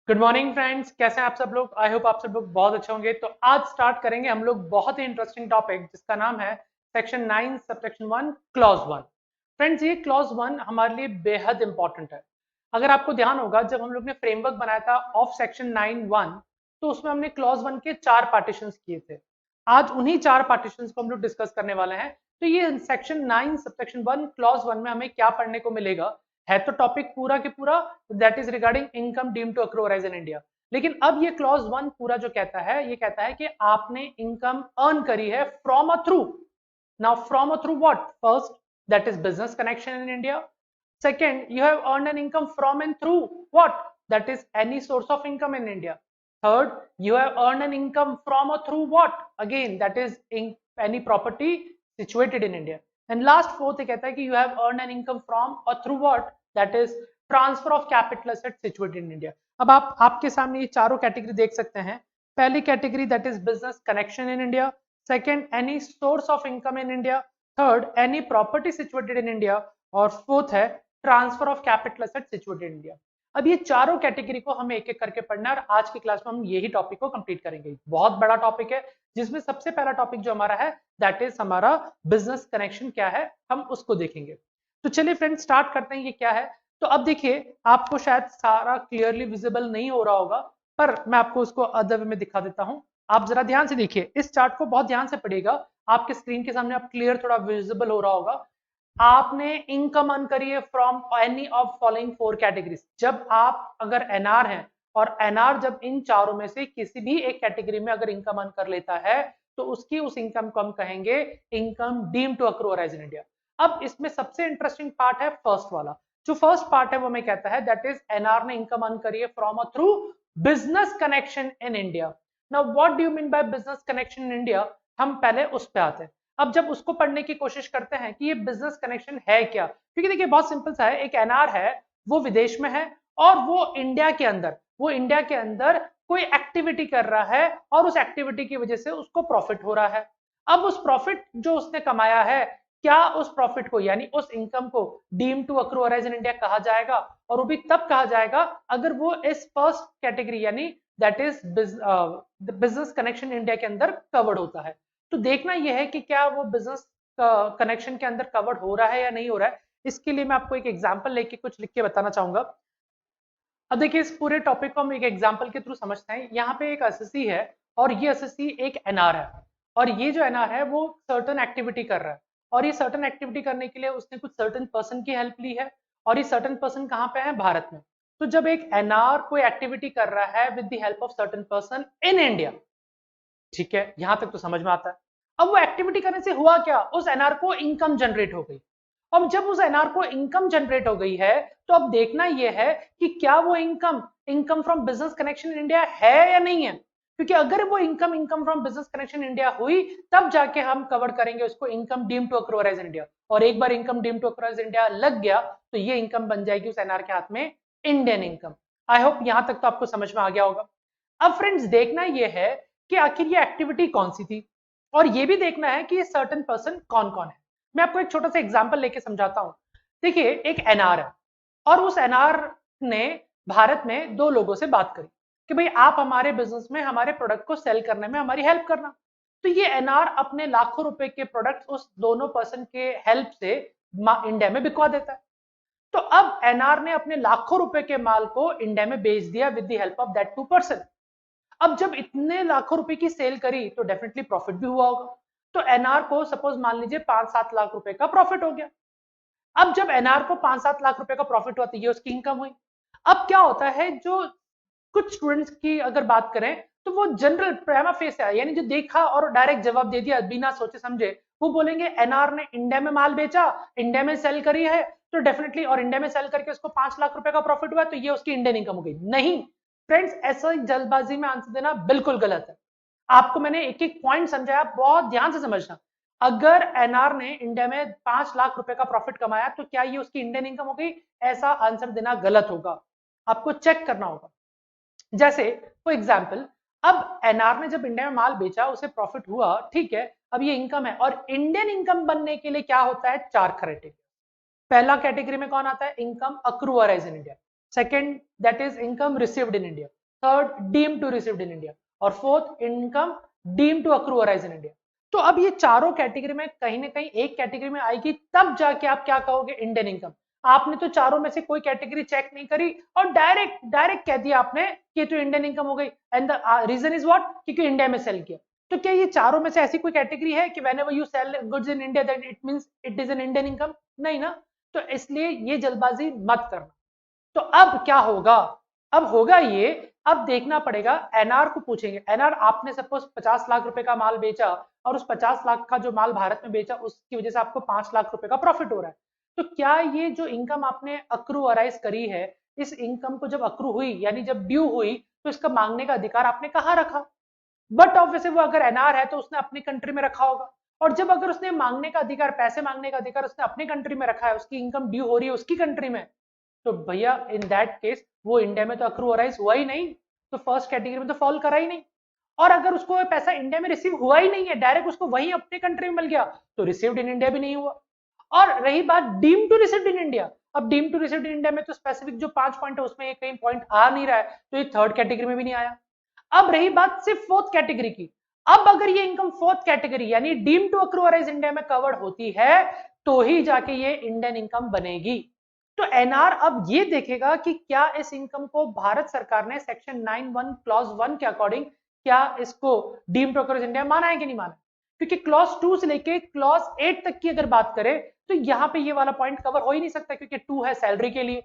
Good morning friends, कैसे हैं आप सब लोग। आई होप आप सब लोग बहुत अच्छे होंगे। तो आज स्टार्ट करेंगे हम लोग बहुत ही इंटरेस्टिंग टॉपिक जिसका नाम है सेक्शन 9 सबसेक्शन 1 क्लॉज 1। फ्रेंड्स, ये क्लॉज 1 हमारे लिए बेहद इंपॉर्टेंट है। अगर आपको ध्यान होगा, जब हम लोग ने फ्रेमवर्क बनाया था ऑफ सेक्शन 9(1), तो उसमें हमने क्लॉज 1 के 4 पार्टीशंस किए थे। आज उन्हीं 4 पार्टीशंस को हम लोग डिस्कस करने वाले हैं। तो ये सेक्शन 9 सबसेक्शन 1 क्लॉज 1 में हमें क्या पढ़ने को मिलेगा, है तो टॉपिक पूरा के पूरा that is regarding income deemed to accrue arise in India. लेकिन अब ये क्लॉज 1 पूरा जो कहता है, ये कहता है कि आपने इनकम अर्न करी है from a through. Now from a through what? First, that is business connection in India. Second, you have earned an income from and through what? That is any source of income in India. Third, you have earned an income from or through what? Again, that is in any property situated in India. And last, fourth, ये कहता है कि you have earned an income from or through what? That is transfer of capital assets situated in India. अब आप आपके सामने ये चारों कैटेगरी देख सकते हैं। पहली category that is business connection in India, second any source of income in India, third any property situated in India, और फोर्थ है transfer of capital asset situated India. अब ये चारों कैटेगरी को हमें एक एक करके पढ़ना है और आज की क्लास में हम यही टॉपिक को कंप्लीट करेंगे। बहुत बड़ा टॉपिक है जिसमें सबसे पहला टॉपिक जो हमारा है दैट इज हमारा बिजनेस कनेक्शन क्या है, हम उसको देखेंगे। तो चलिए फ्रेंड्स स्टार्ट करते हैं। ये क्या है? तो अब देखिए, आपको शायद सारा क्लियरली विजिबल नहीं हो रहा होगा, पर मैं आपको उसको अदर वे में दिखा देता हूं। आप जरा ध्यान से देखिए, इस चार्ट को बहुत ध्यान से पढ़िएगा। आपके स्क्रीन के सामने आप क्लियर थोड़ा विजिबल हो रहा होगा। आपने इनकम अर्न करी है from any of following 4 categories. जब आप अगर एनआर हैं और एनआर जब इन चारों में से किसी भी एक कैटेगरी में अगर इनकम अर्न कर लेता है तो उसकी उस इनकम को हम कहेंगे income deem to accrue arise in India. अब इसमें सबसे इंटरेस्टिंग पार्ट है फर्स्ट वाला। जो फर्स्ट पार्ट है वो मैं कहता है दैट इज एनआर ने इनकम अर्न करी है from a through business connection in India. Now what do you mean by business connection in India? हम पहले उस पे आते हैं। अब जब उसको पढ़ने की कोशिश करते हैं कि ये बिजनेस कनेक्शन है क्या, क्योंकि देखिए बहुत सिंपल सा है। एक एनआर है, वो विदेश में है और वो इंडिया के अंदर कोई एक्टिविटी कर रहा है और उस एक्टिविटी की वजह से उसको प्रॉफिट हो रहा है। अब उस प्रॉफिट जो उसने कमाया है, क्या उस प्रॉफिट को यानी उस इनकम को deem to accrue arise in India कहा जाएगा? और वो भी तब कहा जाएगा अगर वो इस फर्स्ट कैटेगरी यानी that is business connection India के अंदर कवर्ड होता है। तो देखना यह है कि क्या वो बिजनेस कनेक्शन के अंदर कवर्ड हो रहा है या नहीं हो रहा है। इसके लिए मैं आपको एक एग्जांपल लेके कुछ लिख के बताना चाहूंगा। अब देखिए, इस पूरे टॉपिक को हम एक एग्जांपल के थ्रू समझते हैं। यहाँ पे एक एसएससी है और ये एसएससी एक एनआर है, और ये जो एनआर है वो सर्टन एक्टिविटी कर रहा है, और ये सर्टन एक्टिविटी करने के लिए उसने कुछ सर्टन पर्सन की हेल्प ली है, और ये सर्टन पर्सन कहाँ पे है? भारत में। तो जब एक एनआर कोई एक्टिविटी कर रहा है with the help of certain person in India, ठीक है, यहां तक तो समझ में आता है। अब वो एक्टिविटी करने से हुआ क्या? उस एनआर को इनकम जनरेट हो गई। अब जब उस एनआर को इनकम जनरेट हो गई है तो अब देखना यह है कि क्या वो income income from business connection in India है या नहीं है। क्योंकि अगर वो income from business connection India हुई तब जाके हम कवर करेंगे उसको income deem to accrue arise India. और एक बार income deem to accrue arise India लग गया तो ये इनकम बन जाएगी उस एनआर के हाथ में इंडियन इनकम। आई होप यहां तक तो आपको समझ में आ गया होगा। अब फ्रेंड्स देखना यह है कि आखिर ये एक्टिविटी कौन सी थी, और ये भी देखना है कि ये सर्टेन पर्सन कौन कौन है। मैं आपको एक छोटा सा एग्जांपल लेके समझाता हूं। देखिए, एक एनआर है और उस एनआर ने भारत में 2 लोगों से बात करी कि भाई आप हमारे बिजनेस में हमारे प्रोडक्ट को सेल करने में हमारी हेल्प करना। तो ये एनआर अपने लाखों रुपए के प्रोडक्ट उस दोनों पर्सन के हेल्प से इंडिया में बिकवा देता है। तो अब एनआर ने अपने लाखों रुपए के माल को इंडिया में बेच दिया with the help of that 2 person. अब जब इतने लाखों रुपए की सेल करी तो डेफिनेटली प्रॉफिट भी हुआ होगा। तो एनआर को सपोज मान लीजिए 5-7 लाख रुपए का प्रॉफिट हो गया। अब जब एनआर को 5-7 लाख रुपए का प्रॉफिट हुआ तो ये उसकी इनकम हुई। अब क्या होता है, जो कुछ स्टूडेंट्स की अगर बात करें तो वो जनरल प्रेमा फेस है, यानी जो देखा और डायरेक्ट जवाब दे दिया बिना सोचे समझे, वो बोलेंगे एनआर ने इंडिया में माल बेचा, इंडिया में सेल करी है तो डेफिनेटली, और इंडिया में सेल करके उसको 5 लाख रुपए का प्रॉफिट हुआ तो ये उसकी इंडियन इनकम हो गई। नहीं फ्रेंड्स, ऐसा जल्दबाजी में आंसर देना बिल्कुल गलत है। आपको मैंने एक एक पॉइंट समझाया, बहुत ध्यान से समझना। अगर एनआर ने इंडिया में 5 लाख रुपए का प्रॉफिट कमाया तो क्या ये उसकी इंडियन इनकम हो गई? ऐसा आंसर देना गलत होगा, आपको चेक करना होगा। जैसे फॉर एग्जाम्पल, अब एनआर ने जब इंडिया में माल बेचा उसे प्रॉफिट हुआ, ठीक है, अब ये इनकम है, और इंडियन इनकम बनने के लिए क्या होता है? 4 क्राइटेरिया। पहला कैटेगरी में कौन आता है? Income accrue arise in India. Second, that is income received in India. Third deem to received in India, और fourth income deem to accrue arise in India. तो अब ये चारों कैटेगरी में कहीं ना कहीं एक कैटेगरी में आएगी, तब जाके आप क्या कहोगे, इंडियन इनकम। आपने तो चारों में से कोई कैटेगरी चेक नहीं करी और डायरेक्ट कह दिया आपने कि तो इंडियन इनकम हो गई, and the reason is what, क्योंकि इंडिया में सेल किया। तो क्या ये चारों में से ऐसी कोई कैटेगरी है कि whenever you sell goods in India that it means it is an Indian income? नहीं ना। तो इसलिए ये जल्दबाजी मत करना। तो अब क्या होगा, अब होगा ये, अब देखना पड़ेगा, एनआर को पूछेंगे, एनआर आपने सपोज 50 लाख रुपए का माल बेचा और उस 50 लाख का जो माल भारत में बेचा उसकी वजह से आपको 5 लाख रुपए का प्रॉफिट हो रहा है। तो क्या ये जो इनकम आपने अक्रू अराइज करी है, इस इनकम को जब अक्रू हुई यानी जब ड्यू हुई, तो इसका मांगने का अधिकार आपने कहाँ रखा? बट ऑब्वियसली वो अगर एनआर है तो उसने अपनी कंट्री में रखा होगा, और जब अगर उसने मांगने का अधिकार, पैसे मांगने का अधिकार उसने अपनी कंट्री में रखा है, उसकी इनकम ड्यू हो रही है उसकी कंट्री में, तो भैया इन दैट केस वो इंडिया में तो अक्रू अराइज हुआ ही नहीं, तो फर्स्ट कैटेगरी में तो फॉल करा ही नहीं। और अगर उसको पैसा इंडिया में रिसीव हुआ ही नहीं है, डायरेक्ट उसको वहीं अपने कंट्री में मिल गया, तो रिसीव्ड इन इंडिया भी नहीं हुआ। और रही बात deem to received in India, अब deem to received in India में तो स्पेसिफिक जो 5 पॉइंट है उसमें कहीं पॉइंट आ नहीं रहा है, तो ये थर्ड कैटेगरी में भी नहीं आया। अब रही बात सिर्फ फोर्थ कैटेगरी की, अब अगर ये इनकम फोर्थ कैटेगरी यानी deem to accrue arise India में कवर्ड होती है, तो ही जाके ये इंडियन इनकम बनेगी। तो एनआर अब ये देखेगा कि क्या इस इनकम को भारत सरकार ने सेक्शन 9(1) क्लॉज 1 के अकॉर्डिंग क्या इसको डीम टू अक्रू इंडिया माना है कि नहीं माना, क्योंकि क्लॉज 2 से लेके क्लॉज 8 तक की अगर बात करें तो यहां पे ये वाला पॉइंट कवर हो ही नहीं सकता, क्योंकि 2 है सैलरी के लिए,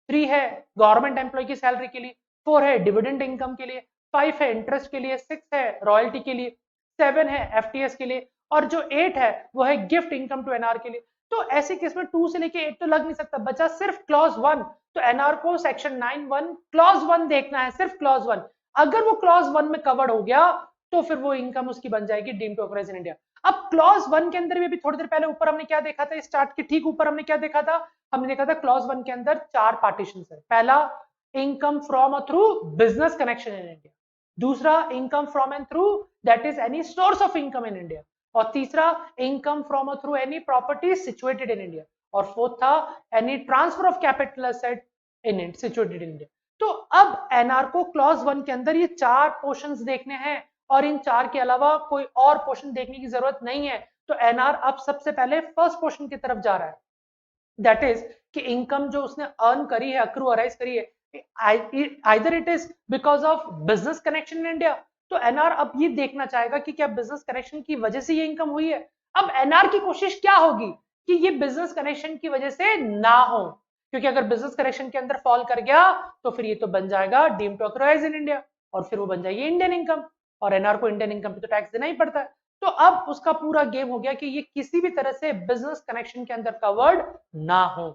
3 है गवर्नमेंट एम्प्लॉय की सैलरी के लिए, 4 है डिविडेंड इनकम के लिए, 5 है इंटरेस्ट के लिए, 6 है रॉयल्टी के लिए, 7 है एफटीएस के लिए, और जो 8 है वो है गिफ्ट इनकम टू एनआर के लिए। तो ऐसे केस में 2 से लेके 8 तो लग नहीं सकता, बचा सिर्फ क्लॉज 1। तो एनआर को सेक्शन 9(1) क्लॉज 1 देखना है, सिर्फ क्लॉज 1। अगर वो क्लॉज 1 में कवर्ड हो गया तो फिर वो इनकम उसकी बन जाएगी deem to accrues in India. अब क्लॉज 1 के अंदर भी अभी थोड़ी देर पहले ऊपर हमने क्या देखा था, स्टार्ट के ठीक ऊपर हमने क्या देखा था, हमने देखा था क्लॉज 1 के अंदर 4 पार्टीशन है। पहला इनकम फ्रॉम और through business connection in India, दूसरा income from and through that is any source of income in India, और तीसरा इनकम फ्रॉम और through any property situated in India, और फोर्थ था any transfer of capital asset in situated in India. तो अब NR को clause 1 के अंदर ये 4 पोर्शंस देखने हैं और इन 4 के अलावा कोई और पोर्शन देखने की जरूरत नहीं है। तो एनआर अब सबसे पहले फर्स्ट पोर्शन की तरफ जा रहा है, दैट इज कि इनकम जो उसने अर्न करी है, अक्रू अराइज करी है, either it is because of business connection in India. तो एनआर अब ये देखना चाहेगा कि क्या बिजनेस कनेक्शन की वजह से ये इनकम हुई है। अब एनआर की कोशिश क्या होगी कि ये बिजनेस कनेक्शन की वजह से ना हो, क्योंकि अगर बिजनेस कनेक्शन के अंदर फॉल कर गया तो फिर ये तो बन जाएगा deem to accrues in India, और फिर वो बन जाएगी इंडियन इनकम, और एनआर को इंडियन इनकम पे तो टैक्स देना ही पड़ता है। तो अब उसका पूरा गेम हो गया कि ये किसी भी तरह से बिजनेस कनेक्शन के अंदर कवर्ड ना हो।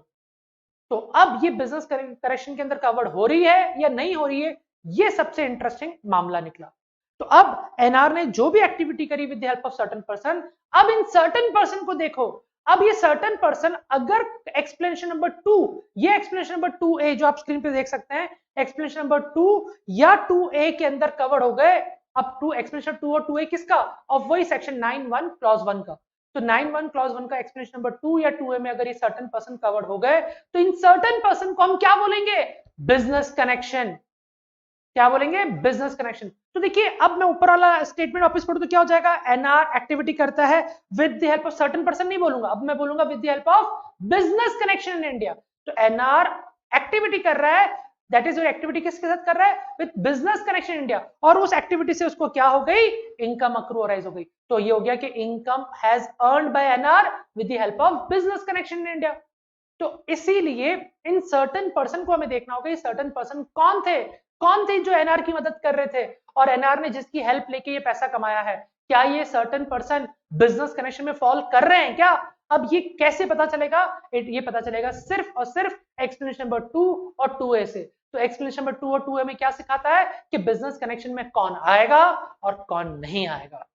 तो अब ये बिजनेस कनेक्शन के अंदर कवर्ड हो रही है या नहीं हो रही है, ये सबसे इंटरेस्टिंग मामला निकला। तो अब एनआर ने जो भी एक्टिविटी करी with the help of certain person, अब इन सर्टेन पर्सन को देखो, अब ये सर्टेन पर्सन अगर एक्सप्लेनेशन नंबर 2, ये एक्सप्लेनेशन नंबर 2A जो आप स्क्रीन पे देख सकते हैं, एक्सप्लेनेशन नंबर 2 या 2A के अंदर कवर हो गए। अब 2 एक्सप्लेनेशन 2 और 2A किसका, और वही सेक्शन 9(1) क्लॉज 1 का। तो 9(1) क्लॉज 1 का एक्सप्लेनेशन नंबर 2 या 2A में अगर ये सर्टेन पर्सन कवर्ड हो गए, तो इन सर्टेन पर्सन को हम क्या बोलेंगे, बिजनेस कनेक्शन। क्या बोलेंगे, बिजनेस कनेक्शन। तो देखिए अब मैं ऊपर वाला स्टेटमेंट वापस पढ़ूं तो क्या हो जाएगा, एनआर एक्टिविटी करता है with the help of certain person नहीं बोलूंगा, अब मैं बोलूंगा with the help of business connection in India. तो एनआर एक्टिविटी कर रहा है, दैट इज एक्टिविटी किसके साथ कर रहा है, with business connection in India, और उस एक्टिविटी से उसको क्या हो गई, इनकम अक्रू अराइज हो गई। तो ये हो गया कि income has earned by NR with the help of business connection in India. तो इसीलिए इन सर्टेन पर्सन को हमें देखना होगा, ये सर्टेन पर्सन कौन थे जो एनआर की मदद कर रहे थे, और एनआर ने जिसकी हेल्प लेके ये पैसा कमाया है, क्या ये सर्टेन पर्सन बिजनेस कनेक्शन में फॉल कर रहे हैं क्या। अब ये कैसे पता चलेगा, ये पता चलेगा सिर्फ और सिर्फ एक्सप्लेनेशन नंबर 2 और 2A से। तो एक्सप्लेनेशन नंबर 2 और 2A में क्या सिखाता है कि बिजनेस कनेक्शन में कौन आएगा और कौन नहीं आएगा।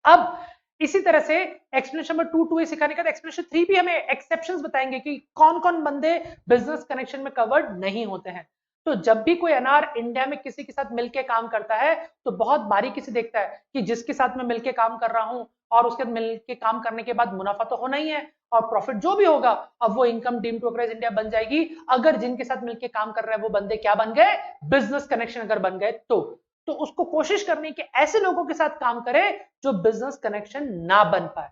अब इसी तरह से एक्सप्लेनेशन नंबर 2 2A सिखाने का एक्सप्लेनेशन 3 भी हमें एक्सेप्शंस बताएंगे कि कौन कौन बंदे बिजनेस कनेक्शन में कवर्ड नहीं होते हैं। तो जब भी कोई एनआर इंडिया में किसी के साथ मिलके काम करता है तो बहुत बारीकी से देखता है कि जिसके साथ मैं मिलके काम कर रहा हूं और उसके बाद मिल के काम करने के बाद मुनाफा तो होना ही है, और प्रॉफिट जो भी होगा अब वो income deemed to accrue India बन जाएगी अगर जिनके साथ मिलके काम कर रहे हैं वो बंदे क्या बन गए, बिजनेस कनेक्शन अगर बन गए तो उसको कोशिश करनी कि ऐसे लोगों के साथ काम करे जो बिजनेस कनेक्शन ना बन पाए।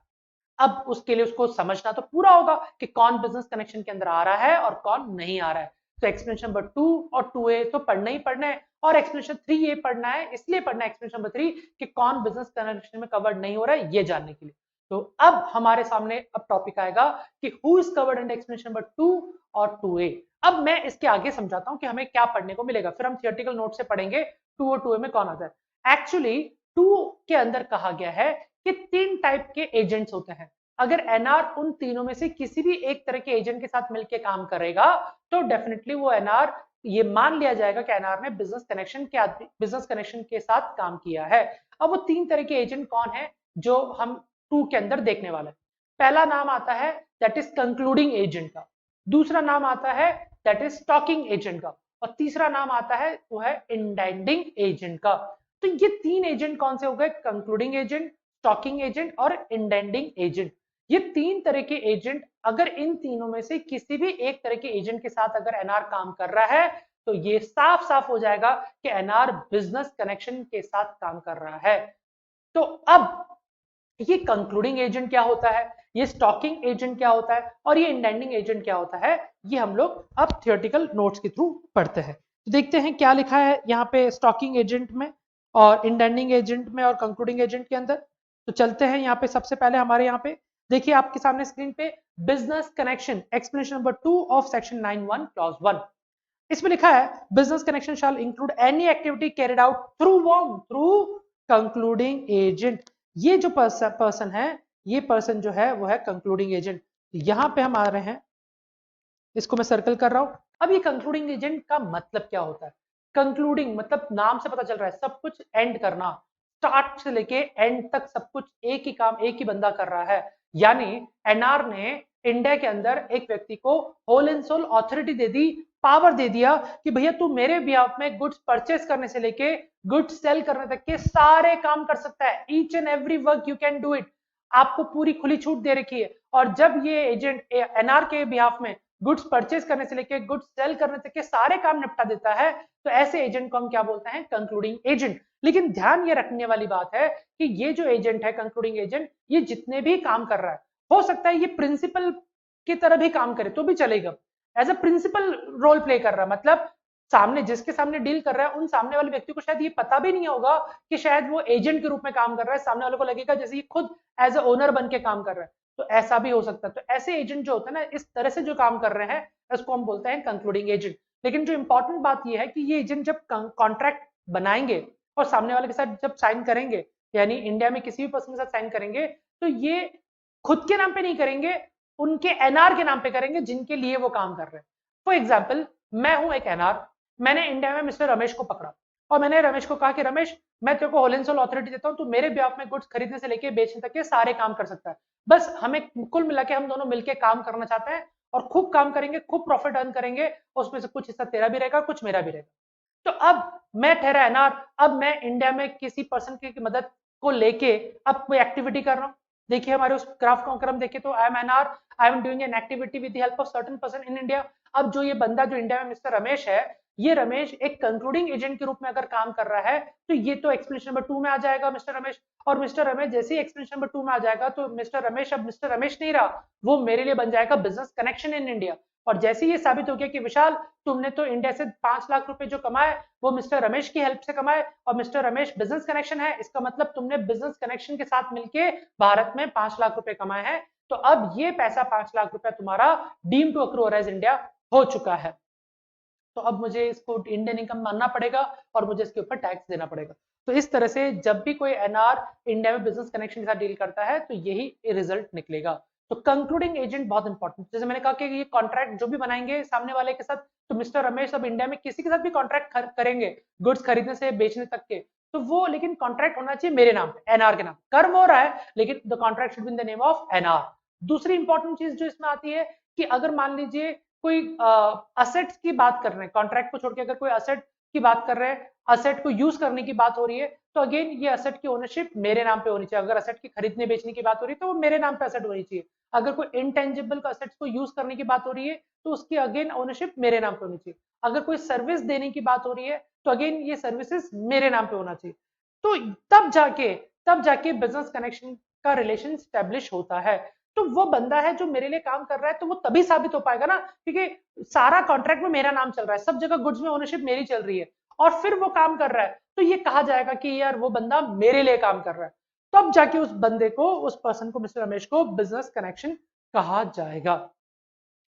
अब उसके लिए उसको समझना तो पूरा होगा कि कौन बिजनेस कनेक्शन के अंदर आ रहा है और कौन नहीं आ रहा है। तो एक्सप्लेनेशन नंबर 2 और 2A तो पढ़ना ही पढ़ना है, और एक्सप्लेनेशन 3A पढ़ना है, इसलिए पढ़ना है एक्सप्लेनेशन नंबर 3 कि कौन बिजनेस कनेक्शन में कवर्ड नहीं हो रहा है ये जानने के लिए। तो अब हमारे सामने अब टॉपिक आएगा कि who is covered in explanation number 2 और 2A। अब मैं इसके आगे समझाता हूं कि हमें क्या पढ़ने को मिलेगा, फिर हम थियोरेटिकल नोट से पढ़ेंगे 2 और 2A में कौन आता है। एक्चुअली 2 के अंदर कहा गया है कि 3 टाइप के एजेंट्स होते हैं। अगर एनआर उन तीनों में से किसी भी एक तरह के एजेंट के साथ मिलकर काम करेगा तो डेफिनेटली वो एनआर, ये मान लिया जाएगा कि एनआर ने बिजनेस कनेक्शन के साथ काम किया है। अब वो 3 तरह के एजेंट कौन है जो हम 2 के अंदर देखने वाले हैं। पहला नाम आता है दैट इज कंक्लूडिंग एजेंट का, दूसरा नाम आता है दैट इज स्टॉकिंग एजेंट का, और तीसरा नाम आता है वो है इंडेंडिंग एजेंट का। तो ये 3 एजेंट कौन से हो गए, कंक्लूडिंग एजेंट, स्टॉकिंग एजेंट और इंडेंडिंग एजेंट। ये 3 तरह के एजेंट, अगर इन तीनों में से किसी भी एक तरह के एजेंट के साथ अगर एनआर काम कर रहा है तो ये साफ साफ हो जाएगा कि एनआर बिजनेस कनेक्शन के साथ काम कर रहा है। तो अब ये कंक्लूडिंग एजेंट क्या होता है, ये स्टॉकिंग एजेंट क्या होता है और ये इंडेंडिंग एजेंट क्या होता है, ये हम लोग अब थियोरेटिकल नोट्स के थ्रू पढ़ते हैं। तो देखते हैं क्या लिखा है यहाँ पे स्टॉकिंग एजेंट में और इंडेंडिंग एजेंट में और कंक्लूडिंग एजेंट के अंदर। तो चलते हैं यहाँ पे, सबसे पहले हमारे यहाँ पे देखिए आपके सामने स्क्रीन पे business connection explanation number 2 of section 9(1) clause 1। इसमें लिखा है business connection shall include any activity carried out through concluding agent. ये जो पर्सन है, ये पर्सन जो है वो है कंक्लूडिंग एजेंट। यहां पे हम आ रहे हैं, इसको मैं सर्कल कर रहा हूं। अब ये कंक्लूडिंग एजेंट का मतलब क्या होता है, कंक्लूडिंग मतलब नाम से पता चल रहा है सब कुछ एंड करना, स्टार्ट से लेके एंड तक सब कुछ एक ही काम एक ही बंदा कर रहा है। यानी एनआर ने इंडिया के अंदर एक व्यक्ति को होल एंड सोल अथॉरिटी दे दी, पावर दे दिया कि भैया तू मेरे बिहाफ में गुड्स परचेस करने से लेके गुड्स सेल करने तक के सारे काम कर सकता है, each and every work you can do it. आपको पूरी खुली छूट दे रखी है। और जब ये एजेंट एनआर के बिहाफ में गुड्स परचेस करने से लेके गुड्स सेल करने तक के सारे काम निपटा देता है तो ऐसे एजेंट को हम क्या बोलते हैं, कंक्लूडिंग एजेंट। लेकिन ध्यान ये रखने वाली बात है कि ये जो एजेंट है कंक्लूडिंग एजेंट, ये जितने भी काम कर रहा है, हो सकता है ये प्रिंसिपल की तरह भी काम करे तो भी चलेगा, as a principal role play कर रहा है। मतलब सामने जिसके सामने डील कर रहा है उन सामने वाले व्यक्ति को शायद ये पता भी नहीं होगा कि शायद वो एजेंट के रूप में काम कर रहा है, सामने वाले को लगेगा जैसे ये खुद एज अ ओनर बन के काम कर रहा है। तो ऐसा भी हो सकता है। तो ऐसे एजेंट जो होते हैं ना, इस तरह से जो काम कर रहे हैं उसको हम बोलते हैं कंक्लूडिंग एजेंट। लेकिन जो इंपॉर्टेंट बात यह है कि ये एजेंट जब कॉन्ट्रैक्ट बनाएंगे और सामने वाले के साथ जब साइन करेंगे, यानी इंडिया में किसी भी पर्सन के साथ साइन करेंगे, तो ये खुद के नाम पे नहीं करेंगे, उनके एनआर के नाम पे करेंगे जिनके लिए वो काम कर रहे हैं। फॉर एग्जाम्पल, मैं हूं एक एनआर, मैंने इंडिया में मिस्टर रमेश को पकड़ा और मैंने रमेश को कहा कि रमेश मैं तेरे को होल एंड सोल अथॉरिटी देता हूं, तू मेरे बिहाफ में गुड्स खरीदने से लेके बेचने तक के सारे काम कर सकता है। बस हमें कुल मिला के हम दोनों मिलके काम करना चाहते हैं और खूब काम करेंगे, खूब प्रॉफिट अर्न करेंगे, उसमें से कुछ हिस्सा तेरा भी रहेगा, कुछ मेरा भी रहेगा। तो अब मैं ठहरा एनआर, अब मैं इंडिया में किसी पर्सन की मदद को लेके अब कोई एक्टिविटी कर रहा हूं। देखिए हमारे उस ग्राफ का क्रम देखिए तो I am NR, I am doing an activity with the help of certain person in India. अब जो ये बंदा जो इंडिया में मिस्टर रमेश है, ये रमेश एक कंक्लूडिंग एजेंट के रूप में अगर काम कर रहा है तो ये तो एक्सप्लेनेशन नंबर 2 में आ जाएगा मिस्टर रमेश। और मिस्टर रमेश जैसे ही एक्सप्लेनेशन नंबर 2 में आ जाएगा तो मिस्टर रमेश अब मिस्टर रमेश नहीं रहा, वो मेरे लिए बन जाएगा बिजनेस कनेक्शन इन इंडिया। और जैसे ही ये साबित हो गया कि विशाल तुमने तो इंडिया से 5 लाख रुपए जो कमाए वो मिस्टर रमेश की हेल्प से कमाए और मिस्टर रमेश बिजनेस कनेक्शन है, इसका मतलब तुमने बिजनेस कनेक्शन के साथ मिलके भारत में 5 लाख रुपए कमाए हैं। तो अब ये पैसा 5 लाख रुपया तुम्हारा deem to accrue as India हो चुका है। तो अब मुझे इसको इंडियन इनकम मानना पड़ेगा और मुझे इसके ऊपर टैक्स देना पड़ेगा। तो इस तरह से जब भी कोई एनआर इंडिया में बिजनेस कनेक्शन के साथ डील करता है तो यही रिजल्ट निकलेगा। तो कंक्लूडिंग एजेंट बहुत इंपॉर्टेंट, जैसे मैंने कहा कि ये कॉन्ट्रैक्ट जो भी बनाएंगे सामने वाले के साथ, तो मिस्टर रमेश अब इंडिया में किसी के साथ भी कॉन्ट्रैक्ट करेंगे गुड्स खरीदने से बेचने तक के, तो वो लेकिन कॉन्ट्रैक्ट होना चाहिए मेरे नाम पे, एनआर के नाम। कर वो रहा है लेकिन the contract should be in the name of NR. दूसरी इंपॉर्टेंट चीज जो इसमें आती है कि अगर मान लीजिए कोई असेट्स की बात कर रहे हैं, कॉन्ट्रैक्ट को छोड़ के अगर कोई असेट की बात कर रहे हैं असेट को यूज करने की बात हो रही है तो अगेन ये असेट की ओनरशिप मेरे नाम पे होनी चाहिए। अगर असेट की खरीदने बेचने की बात हो रही है तो वो मेरे नाम पे असेट होनी चाहिए। अगर कोई इनटेंजिबल असेट्स को यूज करने की बात हो रही है तो उसकी अगेन ओनरशिप मेरे नाम पे होनी चाहिए। अगर कोई सर्विस देने की बात हो रही है तो अगेन ये सर्विसेज मेरे नाम पे होना चाहिए। तो तब जाके बिजनेस कनेक्शन का रिलेशन स्टैब्लिश होता है। तो वो बंदा है जो मेरे लिए काम कर रहा है तो वो तभी साबित हो पाएगा ना, क्योंकि सारा कॉन्ट्रैक्ट में मेरा नाम चल रहा है, सब जगह गुड्स में ओनरशिप मेरी चल रही है और फिर वो काम कर रहा है, तो ये कहा जाएगा कि यार वो बंदा मेरे लिए काम कर रहा है। तब जाके उस बंदे को, उस पर्सन को, मिस्टर रमेश को बिजनेस कनेक्शन कहा जाएगा।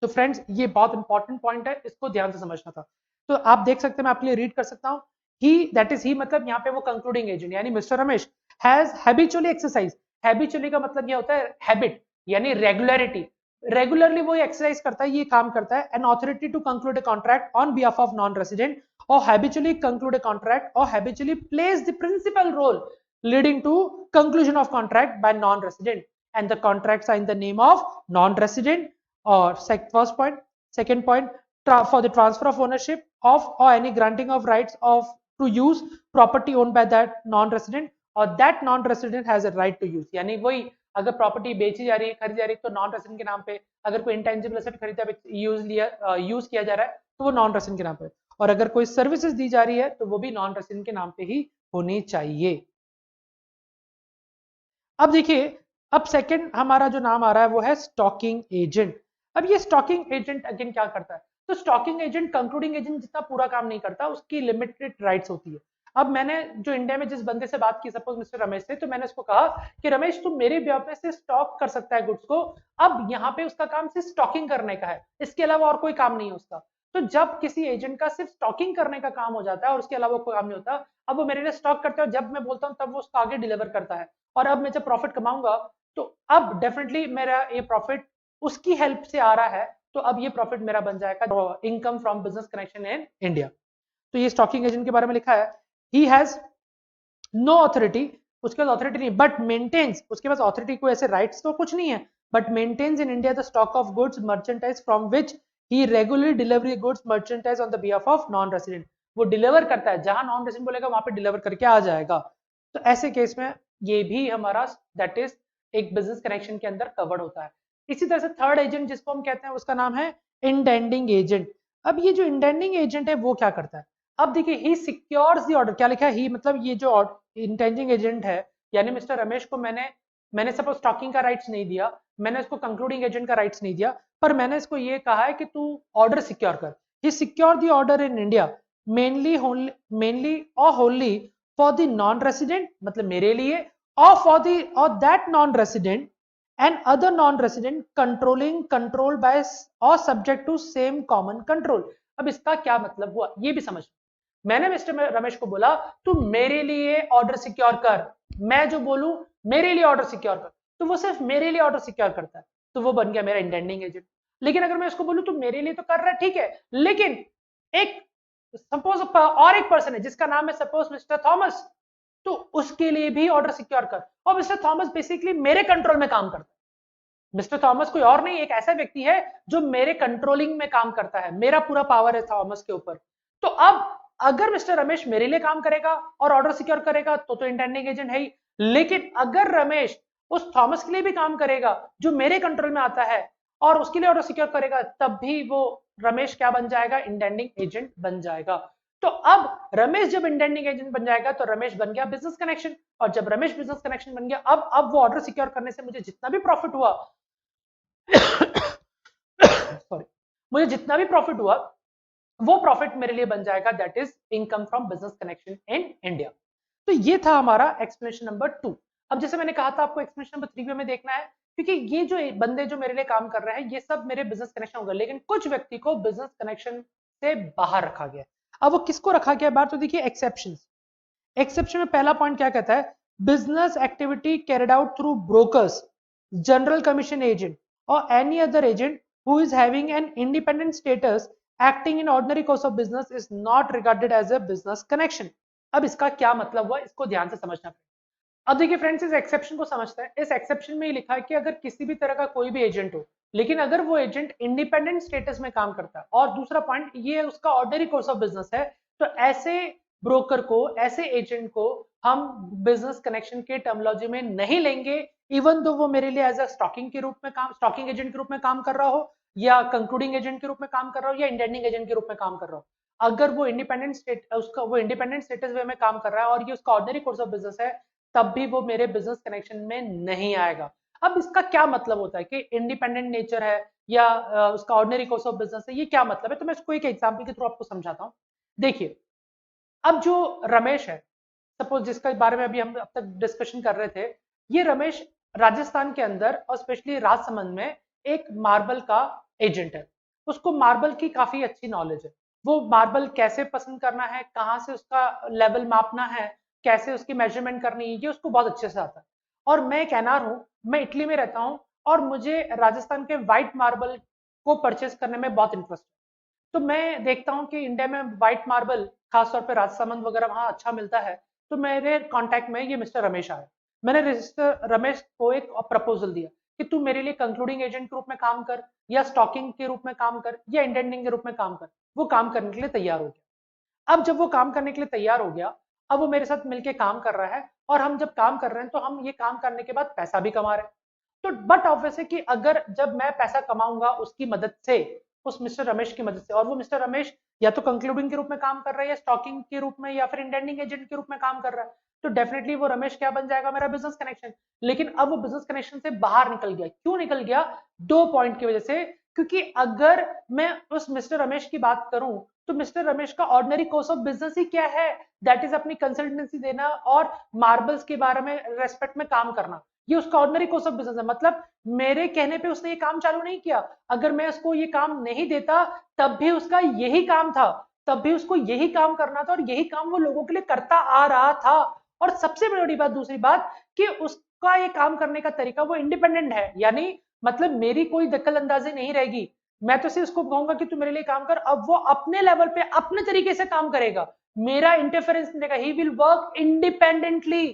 तो फ्रेंड्स ये बहुत इंपॉर्टेंट पॉइंट है, इसको ध्यान से समझना था। तो आप देख सकते हैं, मैं आपके लिए रीड कर सकता हूं। ही, दैट इज ही, मतलब यहाँ पे वो कंक्लूडिंग एजेंट यानी mister Ramesh has habitually exercise. Habitually का मतलब ये होता है हैबिट यानी रेगुलरिटी। रेगुलरली वो एक्सरसाइज करता है, ये काम करता है। An authority to conclude a contract on behalf of non resident or habitually conclude a contract or habitually plays the principal role leading to conclusion of contract by non-resident, and the contracts are in the name of non-resident. Or first point. Second point, for the transfer of ownership of or any granting of rights of to use property owned by that non-resident or that non-resident has a right to use। यानी वही, अगर property बेची जा रही है, खरीदी जा रही है तो नॉन रेसिडेंट के नाम पे, अगर कोई इंटेंजिबल एसेट खरीदा यूज किया जा रहा है तो वो नॉन रेसिडेंट के नाम पे, और अगर कोई सर्विसेज दी जा रही है तो वो भी नॉन रेसिडेंट के नाम पे ही होनी चाहिए। अब देखिए, अब सेकंड हमारा जो नाम आ रहा है वो है स्टॉकिंग एजेंट। अब ये स्टॉकिंग एजेंट अगेन क्या करता है? तो स्टॉकिंग एजेंट कंक्लूडिंग एजेंट जितना पूरा काम नहीं करता, उसकी लिमिटेड राइट्स होती है। अब मैंने जो इंडिया में जिस बंदे से बात की, सपोज मिस्टर रमेश से, तो मैंने उसको कहा कि रमेश तुम मेरे व्यापार से स्टॉक कर सकता है गुड्स को। अब यहाँ पे उसका काम सिर्फ स्टॉकिंग करने का है, इसके अलावा और कोई काम नहीं है उसका। तो जब किसी एजेंट का सिर्फ स्टॉकिंग करने का काम हो जाता है और उसके अलावा कोई काम नहीं होता, अब वो मेरे लिए स्टॉक करता है, जब मैं बोलता हूँ तब वो उसको आगे डिलीवर करता है। और अब मैं जब प्रॉफिट कमाऊंगा तो अब डेफिनेटली मेरा ये प्रॉफिट उसकी हेल्प से आ रहा है, तो अब ये प्रॉफिट मेरा बन जाएगा income from business connection in India. तो ये स्टॉकिंग एजेंट के बारे में लिखा है, ही हैज नो ऑथोरिटी, उसके पास ऑथोरिटी नहीं, बट मेंटेन्स, उसके पास ऑथोरिटी को ऐसे राइट्स तो कुछ नहीं है, but maintains in India the stock of goods merchandise from which he regularly delivery goods merchandise on the behalf of non resident. वो डिलीवर करता है, जहां नॉन रेसिडेंट बोलेगा वहां पे डिलीवर करके आ जाएगा। तो ऐसे केस में ये भी हमारा दैट इज एक बिजनेस कनेक्शन के अंदर कवर्ड होता है। इसी तरह से थर्ड एजेंट जिसको हम कहते हैं उसका नाम है इंडेंडिंग एजेंट। अब ये जो इंडेंडिंग एजेंट है वो क्या करता है? अब देखिए, ही सिक्योर्स द ऑर्डर। क्या लिखा है? ही मतलब ये जो इंटेंडिंग एजेंट है, यानी मिस्टर रमेश को मैंने सपोज स्टॉकिंग का राइट्स नहीं दिया, मैंने उसको कंक्लूडिंग एजेंट का राइट्स नहीं दिया, पर मैंने इसको ये कहा है कि तू ऑर्डर सिक्योर कर। He secure the order in India mainly और only for the non resident, मतलब मेरे लिए, or for the or that non-resident and other non-resident controlled by or subject to same common control। अब इसका क्या मतलब हुआ ये भी समझ। मैंने मिस्टर रमेश को बोला तू मेरे लिए ऑर्डर सिक्योर कर, मैं जो बोलूं मेरे लिए ऑर्डर सिक्योर कर, तो वो सिर्फ मेरे लिए ऑर्डर सिक्योर करता है, तो वो बन गया मेरा इंटेंडिंग एजेंट। लेकिन अगर मैं उसको बोलूं तू मेरे लिए तो कर रहा है ठीक है, लेकिन एक सपोज और एक पर्सन है जिसका नाम है सपोज मिस्टर थॉमस, तो उसके लिए भी ऑर्डर सिक्योर कर। और मिस्टर थॉमस बेसिकली मेरे कंट्रोल में काम करता है। मिस्टर थॉमस कोई और नहीं, एक ऐसा व्यक्ति है जो मेरे कंट्रोलिंग में काम करता है, मेरा पूरा पावर है थॉमस के ऊपर। तो अब अगर मिस्टर रमेश मेरे लिए काम करेगा और ऑर्डर सिक्योर करेगा तो इंटेंडिंग एजेंट है ही, लेकिन अगर रमेश उस थॉमस के लिए भी काम करेगा जो मेरे कंट्रोल में आता है और उसके लिए ऑर्डर सिक्योर करेगा, तब भी वो रमेश क्या बन जाएगा? इंटेंडिंग एजेंट बन जाएगा। तो अब रमेश जब इंटेंडिंग एजेंट बन जाएगा तो रमेश बन गया बिजनेस कनेक्शन, और जब रमेश बिजनेस कनेक्शन बन गया, अब वो ऑर्डर सिक्योर करने से मुझे जितना भी प्रॉफिट हुआ सॉरी, मुझे जितना भी प्रॉफिट हुआ वो प्रॉफिट मेरे लिए बन जाएगा, that is income from business connection in India. तो ये था हमारा एक्सप्लेनेशन नंबर 2। अब जैसे मैंने कहा था आपको एक्सप्लेनेशन नंबर 3 में देखना है, क्योंकि ये जो बंदे जो मेरे लिए काम कर रहे हैं ये सब मेरे बिजनेस कनेक्शन होगा, लेकिन कुछ व्यक्ति को बिजनेस कनेक्शन से बाहर रखा गया। अब वो किसको रखा गया बात, तो देखिए एक्सेप्शंस। एक्सेप्शन में पहला पॉइंट क्या कहता है? Business activity carried out through brokers, general commission agent और any other agent who is having an independent status acting in ordinary course of business is not regarded as a business connection. अब इसका क्या मतलब हुआ, इसको ध्यान से समझना। अब देखिए फ्रेंड्स, इस एक्सेप्शन को समझते हैं। इस एक्सेप्शन में लिखा है कि अगर किसी भी तरह का कोई भी एजेंट हो, लेकिन अगर वो एजेंट इंडिपेंडेंट स्टेटस में काम करता है, और दूसरा पॉइंट ये उसका ऑर्डिनरी कोर्स ऑफ बिजनेस है, तो ऐसे ब्रोकर को, ऐसे एजेंट को हम बिजनेस कनेक्शन के टर्मिनोलॉजी में नहीं लेंगे, इवन दो वो मेरे लिए एज अ स्टॉकिंग के रूप में काम, स्टॉकिंग एजेंट के रूप में काम कर रहा हो, या कंक्लूडिंग एजेंट के रूप में काम कर रहा हो, या इंडेंडिंग एजेंट के रूप में काम कर रहा हो। अगर वो इंडिपेंडेंट स्टेट, उसका वो इंडिपेंडेंट स्टेटस वे में काम कर रहा है और ये उसका ऑर्डिनरी कोर्स ऑफ बिजनेस है, तब भी वो मेरे बिजनेस कनेक्शन में नहीं आएगा। अब इसका क्या मतलब होता है कि इंडिपेंडेंट नेचर है या उसका ऑर्डिनरी कोर्स ऑफ बिजनेस है, ये क्या मतलब है? तो मैं इसको एक एग्जांपल के थ्रू आपको समझाता हूँ। देखिए, अब जो रमेश है, सपोज जिसके बारे में अभी हम अब तक डिस्कशन कर रहे थे, ये रमेश राजस्थान के अंदर और स्पेशली राजसमंद में एक मार्बल का एजेंट है। उसको मार्बल की काफी अच्छी नॉलेज है। वो मार्बल कैसे पसंद करना है, कहाँ से उसका लेवल मापना है, कैसे उसकी मेजरमेंट करनी है, ये उसको बहुत अच्छे से आता है। और मैं एक एनआर हूँ, मैं इटली में रहता हूँ, और मुझे राजस्थान के व्हाइट मार्बल को परचेस करने में बहुत इंटरेस्ट है। तो मैं देखता हूँ कि इंडिया में व्हाइट मार्बल खासतौर पे राजसमंद वगैरह वहाँ अच्छा मिलता है। तो मेरे कांटेक्ट में ये मिस्टर रमेश आया। मैंने मिस्टर रमेश को एक प्रपोजल दिया कि तू मेरे लिए कंक्लूडिंग एजेंट के रूप में काम कर, या स्टॉकिंग के रूप में काम कर, या इंडेंडिंग के रूप में काम कर। वो काम करने के लिए तैयार हो गया। अब जब वो काम करने के लिए तैयार हो गया, अब वो मेरे साथ मिलके काम कर रहा है, और हम जब काम कर रहे हैं तो हम ये काम करने के बाद पैसा भी कमा रहे हैं। तो बट ऑब्वियस है कि अगर जब मैं पैसा कमाऊंगा उसकी मदद से, उस मिस्टर रमेश की मदद से, और वो मिस्टर रमेश या तो कंक्लूडिंग के रूप में काम कर रहा है, या स्टॉकिंग के रूप में, या फिर इंडेंडिंग एजेंट के रूप में काम कर रहा है, तो डेफिनेटली वो रमेश क्या बन जाएगा? मेरा बिजनेस कनेक्शन। लेकिन अब वो बिजनेस कनेक्शन से बाहर निकल गया। क्यों निकल गया? दो पॉइंट की वजह से। क्योंकि अगर मैं उस मिस्टर रमेश की बात करूं, तो मिस्टर रमेश का ऑर्डिनरी कोर्स ऑफ बिजनेस ही क्या है? दैट इज अपनी कंसल्टेंसी देना और मार्बल्स के बारे में रेस्पेक्ट में काम करना। ये उसका ऑर्डिनरी कोर्स ऑफ बिजनेस है। मतलब मेरे कहने पे उसने ये काम चालू नहीं किया। अगर मैं उसको ये काम नहीं देता, तब भी उसका यही काम था, तब भी उसको यही काम करना था, और यही काम वो लोगों के लिए करता आ रहा था। और सबसे बड़ी बात, दूसरी बात, कि उसका ये काम करने का तरीका, वो इंडिपेंडेंट है। यानी मतलब मेरी कोई दखल अंदाजी नहीं रहेगी। मैं तो सिर्फ उसको कहूंगा कि तू मेरे लिए काम कर, अब वो अपने लेवल पे अपने तरीके से काम करेगा, मेरा इंटरफेरेंस नहीं देगा। He will work independently.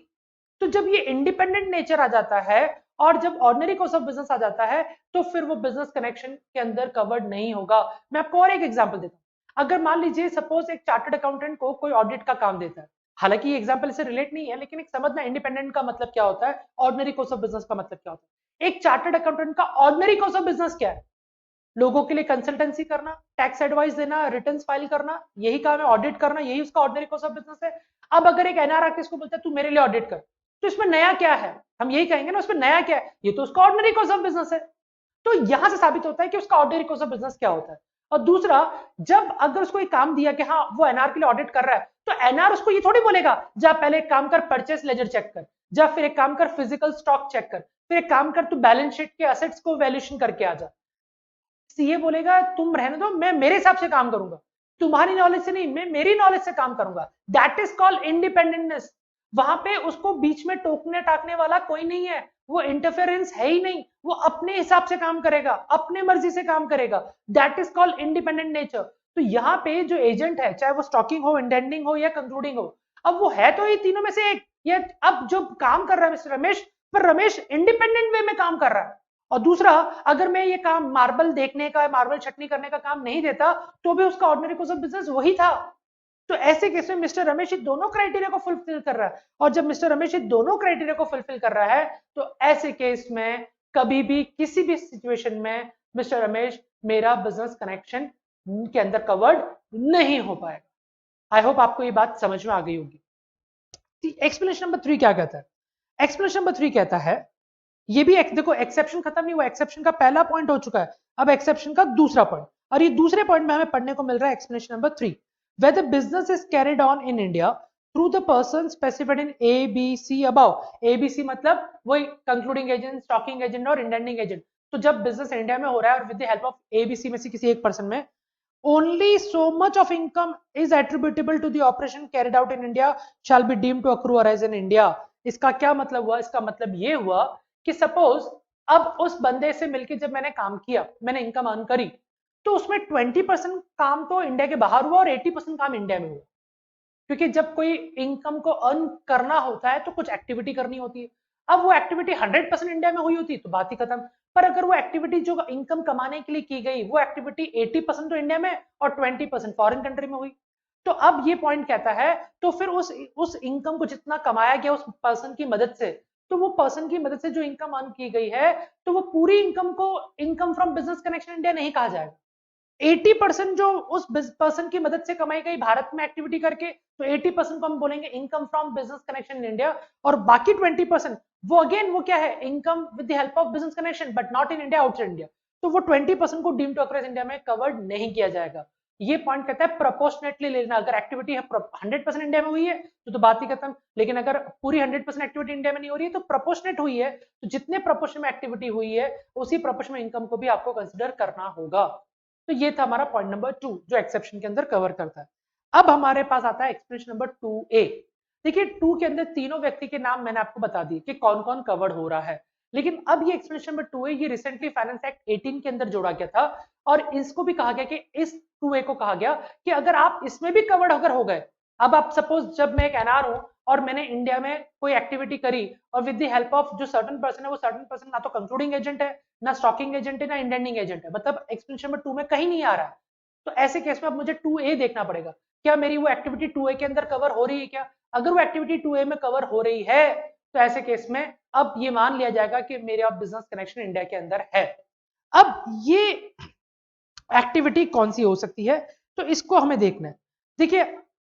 तो जब ये इंडिपेंडेंट नेचर आ जाता है, और जब ऑर्डिनरी कोर्स ऑफ बिजनेस आ जाता है, तो फिर वो बिजनेस कनेक्शन के अंदर कवर्ड नहीं होगा। मैं आपको और एक एग्जांपल देता हूं। अगर मान लीजिए सपोज एक चार्टर्ड अकाउंटेंट को कोई ऑडिट का काम देता है, हालांकि ये एग्जांपल इससे रिलेट नहीं है, लेकिन एक समझना इंडिपेंडेंट का मतलब क्या होता है, ऑर्डिनरी कोर्स ऑफ बिजनेस का मतलब क्या होता है। एक चार्टर्ड अकाउंटेंट का ऑर्डिनरी कोर्स ऑफ बिजनेस क्या है? लोगों के लिए कंसल्टेंसी करना, टैक्स एडवाइस देना, रिटर्न्स फाइल करना, यही काम है। ऑडिट करना, यही उसका ऑर्डिनरी कोर्स ऑफ बिजनेस है। अब अगर एक एनआर आके इसको बोलता है तू मेरे लिए ऑडिट कर, तो इसमें नया क्या है? हम यही कहेंगे ना, उसमें नया क्या है? ये तो उसका ऑर्डिनरी कोर्स ऑफ बिजनेस है। तो यहां से साबित होता है कि उसका ऑर्डिनरी कोर्स ऑफ बिजनेस क्या होता है। और दूसरा, जब अगर उसको एक काम दिया कि हाँ वो एनआर के लिए ऑडिट कर रहा है, तो एनआर उसको ये थोड़ी बोलेगा जा पहले एक काम कर परचेस लेजर चेक कर, जा फिर एक काम कर फिजिकल स्टॉक चेक कर, फिर एक काम कर तू बैलेंस शीट के असेट्स को वैल्यूएशन करके आ जा। सीए बोलेगा तुम रहने दो, मैं मेरे हिसाब से काम करूंगा, तुम्हारी नॉलेज से नहीं, मैं मेरी नॉलेज से काम करूंगा। That is called independentness. वहां पे उसको बीच में टोकने टाकने वाला कोई नहीं है, वो इंटरफेरेंस है ही नहीं, वो अपने हिसाब से काम करेगा, अपने मर्जी से काम करेगा। That is called independent nature. तो यहाँ पे जो एजेंट है, चाहे वो स्टॉकिंग हो, इंडेंडिंग हो, या कंक्लूडिंग हो, अब वो है तो ये तीनों में से एक। ये अब जो काम कर रहा है मिस्टर रमेश, पर रमेश इंडिपेंडेंट वे में काम कर रहा है। और दूसरा, अगर मैं ये काम मार्बल देखने का, मार्बल छटनी करने का काम नहीं देता, तो भी उसका ऑर्डिनरी कोर्स ऑफ बिजनेस वही था। तो ऐसे केस में मिस्टर रमेश दोनों क्राइटेरिया को फुलफिल कर रहा है। और जब मिस्टर रमेश दोनों क्राइटेरिया को फुलफिल कर रहा है, तो ऐसे केस में कभी भी किसी भी सिचुएशन में मिस्टर रमेश मेरा बिजनेस कनेक्शन के अंदर कवर्ड नहीं हो पाएगा। आई होप आपको ये बात समझ में आ गई होगी। एक्सप्लेनेशन नंबर 3 क्या कहता है? एक्सप्लेनेशन नंबर 3 कहता है, ये भी देखो एक्सेप्शन खत्म नहीं हुआ, एक्सेप्शन का पहला पॉइंट हो चुका है, अब एक्सेप्शन का दूसरा पॉइंट। और ये दूसरे पॉइंट में हमें पढ़ने को मिल रहा है explanation number 3, whether business is carried on in India through the person specified in A, B, C above। A, B, C मतलब वही कंक्लूडिंग एजेंट, स्टॉकिंग एजेंट और इंडेंडिंग एजेंट। तो जब बिजनेस इंडिया में हो रहा है और with the help of A, B, C में से किसी एक पर्सन में, only so much of income is attributable to the operation carried out in India shall be deemed to accrue arise in India। इसका क्या मतलब हुआ? इसका मतलब ये हुआ कि सपोज अब उस बंदे से मिलकर जब मैंने काम किया, मैंने इनकम अर्न करी, तो उसमें 20% काम तो इंडिया के बाहर हुआ और 80% काम इंडिया में हुआ। क्योंकि जब कोई इनकम को अर्न करना होता है तो कुछ एक्टिविटी करनी होती है। अब वो एक्टिविटी 100% इंडिया में हुई होती तो बात ही खत्म। पर अगर वो एक्टिविटी जो इनकम कमाने के लिए की गई, वो एक्टिविटी 80% तो इंडिया में और 20% फॉरेन कंट्री में हुई, तो अब ये पॉइंट कहता है, तो फिर उस इनकम को जितना कमाया गया उस पर्सन की मदद से, तो वो पर्सन की मदद से जो इनकम अर्न की गई है, तो वो पूरी इनकम को income from business connection India नहीं कहा जाएगा। 80% जो उस पर्सन की मदद से कमाई गई भारत में एक्टिविटी करके, तो 80% को हम बोलेंगे income from business connection in India, और बाकी 20% वो अगेन वो क्या है, income with the help of business connection but not in India, outside India. तो वो 20% को डीम टू अक्रस इंडिया में कवर्ड नहीं किया जाएगा। ये पॉइंट कहता है प्रोपोर्शनेटली लेना, अगर एक्टिविटी है 100% इंडिया में हुई है तो बात ही खत्म, लेकिन अगर पूरी 100% एक्टिविटी इंडिया में नहीं हो रही है तो प्रोपोर्शनेट हुई है, तो जितने प्रोपोर्शन में एक्टिविटी हुई है उसी प्रोपोर्शन में इनकम को भी आपको कंसिडर करना होगा। तो ये था हमारा पॉइंट नंबर 2 जो एक्सेप्शन के अंदर कवर करता है। अब हमारे पास आता है एक्सप्लेनेशन नंबर 2A। देखिए 2 के अंदर तीनों व्यक्ति के नाम मैंने आपको बता दिए कि कौन कौन कवर्ड हो रहा है, लेकिन अब ये एक्सप्लेनेशन नंबर 2A ये रिसेंटली फाइनेंस एक्ट 18 के अंदर जोड़ा गया था, और इसको भी कहा गया कि इस 2A को कहा गया कि अगर आप इसमें भी कवर्ड अगर हो गए, अब आप सपोज जब मैं एक एनआर हूं और मैंने इंडिया में कोई एक्टिविटी करी और विद द हेल्प ऑफ जो सर्टेन पर्सन है, वो सर्टेन पर्सन ना तो कंक्लूडिंग एजेंट है, ना स्टॉकिंग एजेंट है, ना इंडेंडिंग एजेंट है, मतलब एक्सप्लेनेशन नंबर 2 में कहीं नहीं आ रहा है, तो ऐसे केस में अब मुझे 2A देखना पड़ेगा, क्या मेरी वो एक्टिविटी 2A के अंदर कवर हो रही है क्या? अगर वो एक्टिविटी 2A में कवर हो रही है तो ऐसे केस में अब ये मान लिया जाएगा कि मेरा बिजनेस कनेक्शन इंडिया के अंदर है। अब ये एक्टिविटी कौन सी हो सकती है, तो इसको हमें देखना है। देखिए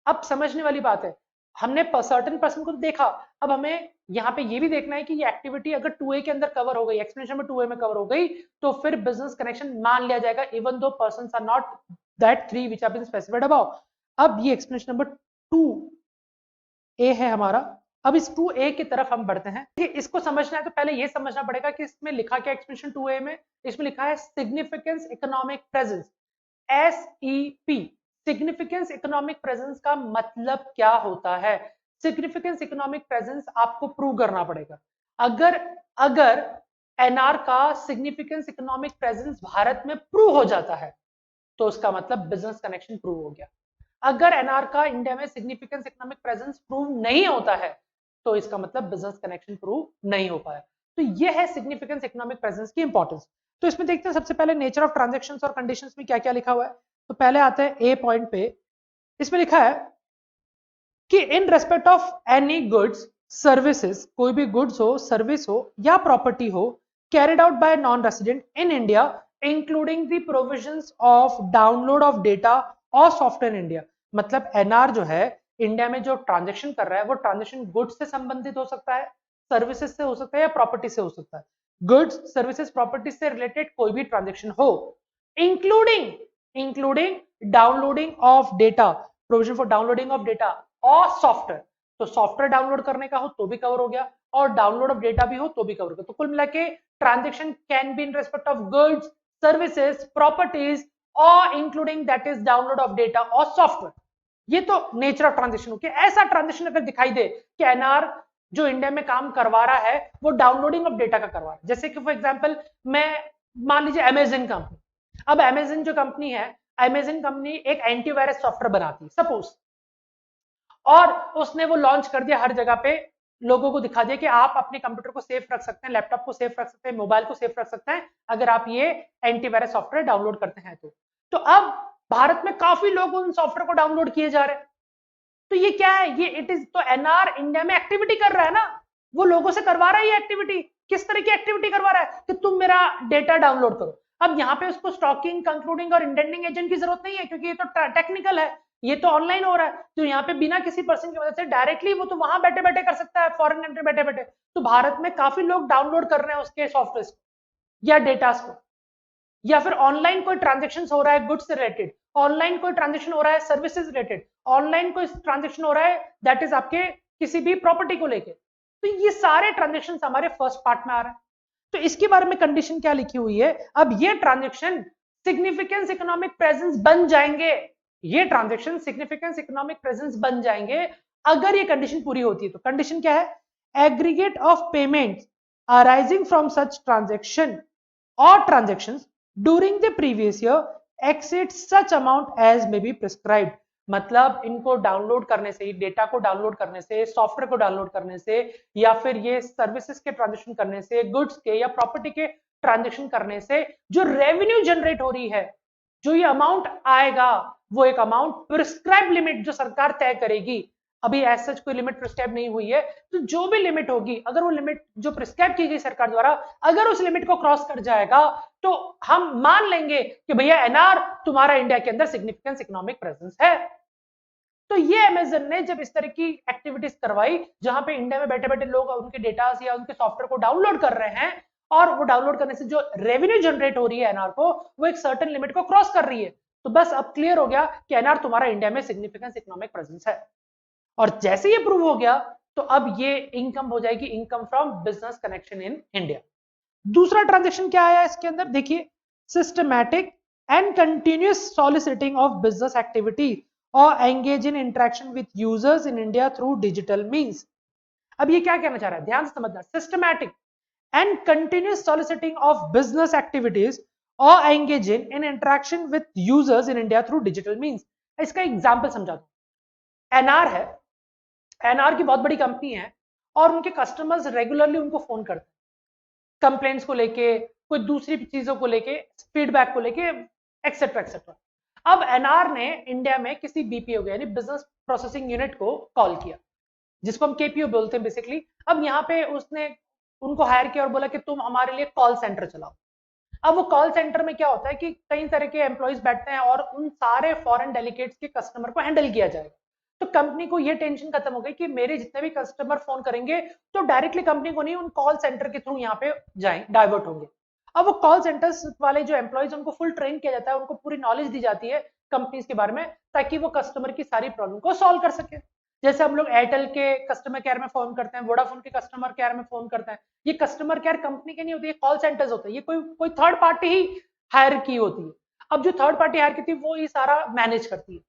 अब समझने वाली बात है, हमने सर्टेन पर्सन को तो देखा, अब हमें यहाँ पे ये भी देखना है कि ये एक्टिविटी अगर 2A के अंदर कवर हो गई, एक्सप्लेनेशन में 2A में कवर हो गई, तो फिर बिजनेस कनेक्शन मान लिया जाएगा even though persons are not that 3 which have been specified above. अब ये एक्सप्लेनेशन नंबर 2A है हमारा। अब इस 2A की तरफ हम बढ़ते हैं। इसको समझना है तो पहले ये समझना पड़ेगा कि इसमें लिखा क्या एक्सप्लेनेशन 2A में, इसमें लिखा है significance economic presence, SEP। Significance economic presence का मतलब क्या होता है? सिग्निफिकेंस इकोनॉमिक प्रेजेंस आपको प्रूव करना पड़ेगा। अगर अगर एनआर का सिग्निफिकेंस इकोनॉमिक प्रेजेंस भारत में प्रूव हो जाता है तो उसका मतलब बिजनेस कनेक्शन प्रूव हो गया। अगर एनआर का इंडिया में सिग्निफिकेंस इकोनॉमिक प्रेजेंस प्रूव नहीं होता है तो इसका मतलब बिजनेस कनेक्शन प्रूव नहीं हो पाया। तो यह है सिग्निफिकेंस इकोनॉमिक प्रेजेंस की इंपॉर्टेंस। तो इसमें देखते हैं सबसे पहले नेचर ऑफ ट्रांजैक्शंस और कंडीशंस में क्या क्या लिखा हुआ है। तो पहले आता है ए पॉइंट पे, इसमें लिखा है कि इन respect of any goods services, कोई भी गुड्स हो, सर्विस हो या प्रॉपर्टी हो carried out by non resident in India including the provisions of download of data और सॉफ्टवेयर इंडिया। मतलब एनआर जो है इंडिया में जो ट्रांजेक्शन कर रहा है वो ट्रांजेक्शन गुड्स से संबंधित हो सकता है, सर्विसेज से हो सकता है या प्रॉपर्टी से हो सकता है। गुड्स सर्विसेज प्रॉपर्टी से रिलेटेड कोई भी ट्रांजेक्शन हो, including downloading of data, provision for downloading of data और सॉफ्टवेयर। तो सॉफ्टवेयर डाउनलोड करने का हो तो भी कवर हो गया और डाउनलोड ऑफ डेटा भी हो तो भी कवर हो गया। तो कुल मिला के transaction can be in respect of goods services properties और including that is download of data और सॉफ्टवेयर। ये तो नेचर ऑफ ट्रांजेक्शन हो गया। ऐसा ट्रांजेक्शन अगर दिखाई दे कि एनआर जो इंडिया में काम करवा रहा है वो डाउनलोडिंग ऑफ डेटा का करवा रहा है, जैसे कि फॉर एग्जांपल मैं मान लीजिए अमेजन कंपनी, अब अमेजन जो कंपनी है, अमेजन कंपनी एक एंटीवायरस सॉफ्टवेयर बनाती है सपोज, और उसने वो लॉन्च कर दिया, हर जगह पे लोगों को दिखा दिया कि आप अपने कंप्यूटर को सेफ रख सकते हैं, लैपटॉप को सेफ रख सकते हैं, मोबाइल को सेफ रख सकते हैं अगर आप ये एंटीवायरस सॉफ्टवेयर डाउनलोड करते हैं। तो अब भारत में काफी लोग उन सॉफ्टवेयर को डाउनलोड किए जा रहे हैं। तो ये क्या है, ये इट इज, तो एनआर इंडिया में एक्टिविटी कर रहा है ना, वो लोगों से करवा रहा है ये एक्टिविटी। किस तरह की एक्टिविटी करवा रहा है कि तुम मेरा डेटा डाउनलोड करो। अब यहाँ पे उसको स्टॉकिंग, कंक्लूडिंग और इंडेंडिंग एजेंट की जरूरत नहीं है क्योंकि ये तो टेक्निकल है, ये तो ऑनलाइन हो रहा है। तो यहाँ पे बिना किसी पर्सन की मदद से डायरेक्टली वो तो वहां बैठे बैठे कर सकता है, फॉरेन कंट्री बैठे बैठे। तो भारत में काफी लोग डाउनलोड कर रहे हैं उसके सॉफ्टवेयर को या डेटास को, या फिर ऑनलाइन कोई ट्रांजेक्शन हो रहा है गुड्स से रिलेटेड, ऑनलाइन कोई ट्रांजेक्शन हो रहा है सर्विसेज रिलेटेड, ऑनलाइन कोई ट्रांजेक्शन हो रहा है दैट इज आपके किसी भी प्रॉपर्टी को लेके। तो ये सारे ट्रांजेक्शन हमारे फर्स्ट पार्ट में आ रहे हैं। तो इसके बारे में कंडीशन क्या लिखी हुई है, अब ये ट्रांजेक्शन सिग्निफिकेंस इकोनॉमिक प्रेजेंस बन जाएंगे, ये ट्रांजेक्शन सिग्निफिकेंस इकोनॉमिक प्रेजेंस बन जाएंगे अगर ये कंडीशन पूरी होती है। तो कंडीशन क्या है, aggregate of payment arising from such transaction और transactions during the previous year exceed such amount as may be prescribed. मतलब इनको डाउनलोड करने से, डेटा को डाउनलोड करने से, सॉफ्टवेयर को डाउनलोड करने से, या फिर ये सर्विसेज के ट्रांजेक्शन करने से, गुड्स के या प्रॉपर्टी के ट्रांजेक्शन करने से जो रेवेन्यू जनरेट हो रही है जो ये अमाउंट आएगा वो एक अमाउंट प्रिस्क्राइब लिमिट जो सरकार तय करेगी, अभी ऐसा सच कोई लिमिट प्रिस्क्राइब नहीं हुई है, तो जो भी लिमिट होगी, अगर वो लिमिट जो प्रिस्क्राइब की गई सरकार द्वारा अगर उस लिमिट को क्रॉस कर जाएगा तो हम मान लेंगे कि भैया एनआर तुम्हारा इंडिया के अंदर सिग्निफिकेंस इकोनॉमिक प्रेजेंस है। तो ये अमेजन ने जब इस तरह की एक्टिविटीज करवाई जहां पे इंडिया में बैठे बैठे लोग उनके डेटा या उनके सॉफ्टवेयर को डाउनलोड कर रहे हैं और वो डाउनलोड करने से जो रेवेन्यू जनरेट हो रही है एनआर को, वो एक सर्टेन लिमिट को क्रॉस कर रही है, तो बस अब क्लियर हो गया कि एनआर तुम्हारा इंडिया में सिग्निफिकेंस इकोनॉमिक प्रेजेंस है। और जैसे ये प्रूव हो गया तो अब ये इनकम हो जाएगी, income from business connection in India. दूसरा ट्रांजेक्शन क्या आया इसके अंदर, देखिए, systematic and continuous soliciting of business activity और engage in interaction with users in India through digital means. अब ये क्या कहना चाह रहा है, ध्यान से समझना, systematic and continuous soliciting of business activities और engage in interaction with users in India through digital means. इसका एग्जांपल समझा दो। एनआर है, एनआर की बहुत बड़ी कंपनी है और उनके कस्टमर्स रेगुलरली उनको फोन करते हैं कंप्लेंट्स को लेके, कोई दूसरी चीजों को लेके, फीडबैक को लेके, एक्सेट्रा एक्सेट्रा। अब एनआर ने इंडिया में किसी बीपीओ यानी बिजनेस प्रोसेसिंग यूनिट को कॉल किया, जिसको हम केपीओ बोलते हैं बेसिकली। अब यहाँ पे उसने उनको हायर किया और बोला कि तुम हमारे लिए कॉल सेंटर चलाओ। अब वो कॉल सेंटर में क्या होता है कि कई तरह के एम्प्लॉइज बैठते हैं और उन सारे फॉरेन डेलीगेट्स के कस्टमर को हैंडल किया जाएगा। तो कंपनी को ये टेंशन खत्म हो गई कि मेरे जितने भी कस्टमर फोन करेंगे तो डायरेक्टली कंपनी को नहीं, उन कॉल सेंटर के थ्रू यहाँ पे जाए डाइवर्ट होंगे। अब वो कॉल सेंटर्स वाले जो एम्प्लॉइज उनको फुल ट्रेन किया जाता है, उनको पूरी नॉलेज दी जाती है कंपनीज के बारे में, ताकि वो कस्टमर की सारी प्रॉब्लम को सॉल्व कर सके। जैसे हम लोग एयरटेल के कस्टमर केयर में फोन करते हैं, वोडाफोन के कस्टमर केयर में फोन करते हैं, ये कस्टमर केयर कंपनी के नहीं होती, ये कॉल सेंटर्स होते हैं, ये कोई थर्ड पार्टी ही हायर की होती है। अब जो थर्ड पार्टी हायर की थी वो ये सारा मैनेज करती है।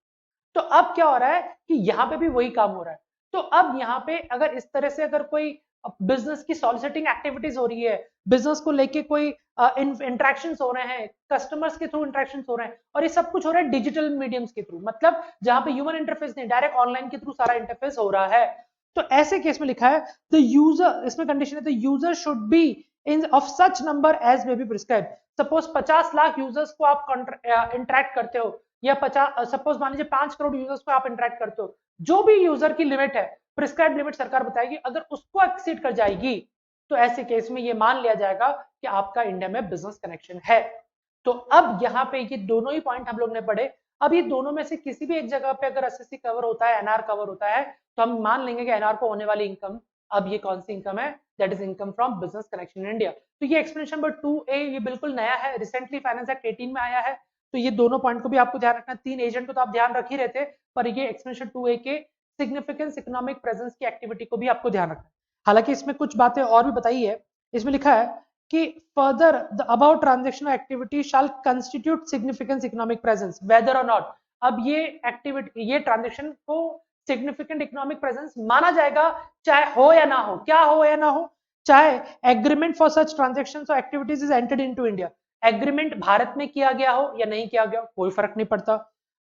तो अब क्या हो रहा है कि यहाँ पे भी वही काम हो रहा है। तो अब यहाँ पे अगर इस तरह से अगर कोई बिजनेस की सॉलिसिटिंग एक्टिविटीज हो रही है, बिजनेस को लेके कोई इंटरेक्शंस हो रहे हैं, कस्टमर्स के थ्रू इंटरेक्शंस हो रहे हैं, और ये सब कुछ हो रहा है डिजिटल मीडियम्स के थ्रू, मतलब जहां पे ह्यूमन इंटरफेस नहीं, डायरेक्ट ऑनलाइन के थ्रू सारा इंटरफेस हो रहा है। तो ऐसे केस में लिखा है द यूजर, इसमें कंडीशन है the user should be in of such number as may be prescribe. Suppose 50 lakh users को आप इंटरेक्ट करते हो, या 50 सपोज मान लीजिए 5 करोड़ यूजर्स को आप इंटरेक्ट करते हो, जो भी यूजर की लिमिट है, प्रिस्क्राइब लिमिट सरकार बताएगी, अगर उसको एक्सीड कर जाएगी तो ऐसे केस में ये मान लिया जाएगा कि आपका इंडिया में बिजनेस कनेक्शन है। तो अब यहाँ पे ये दोनों ही पॉइंट हम लोग ने पढ़े। अब ये दोनों में से किसी भी एक जगह पे अगर एसएससी कवर होता है, एनआर कवर होता है, तो हम मान लेंगे कि एनआर को होने वाली इनकम, अब ये कौन सी इनकम है, that is income from business connection in India. तो ये एक्सप्लेनेशन नंबर 2A ये बिल्कुल नया है, रिसेंटली फाइनेंस एक्ट 18 में आया है। तो ये दोनों पॉइंट को भी आपको ध्यान रखना, 3 एजेंट को तो आप ध्यान रख ही रहे थे, पर ये एक्सप्लेनेशन 2A के सिग्निफिकेंस इकोनॉमिक प्रेजेंस की एक्टिविटी को भी आपको ध्यान रखना। हालांकि इसमें कुछ बातें और भी बताई है, इसमें लिखा है कि further the about transactional activity shall constitute significance economic presence whether or not. अब ये एक्टिविटी, ये ट्रांजैक्शन को सिग्निफिकेंट इकोनॉमिक प्रेजेंस माना जाएगा, चाहे हो या ना हो, क्या हो या ना हो, चाहे एग्रीमेंट फॉर सच ट्रांजैक्शंस और activities is entered into India, agreement Bharat में किया गया हो या नहीं किया गया, कोई फर्क नहीं पड़ता।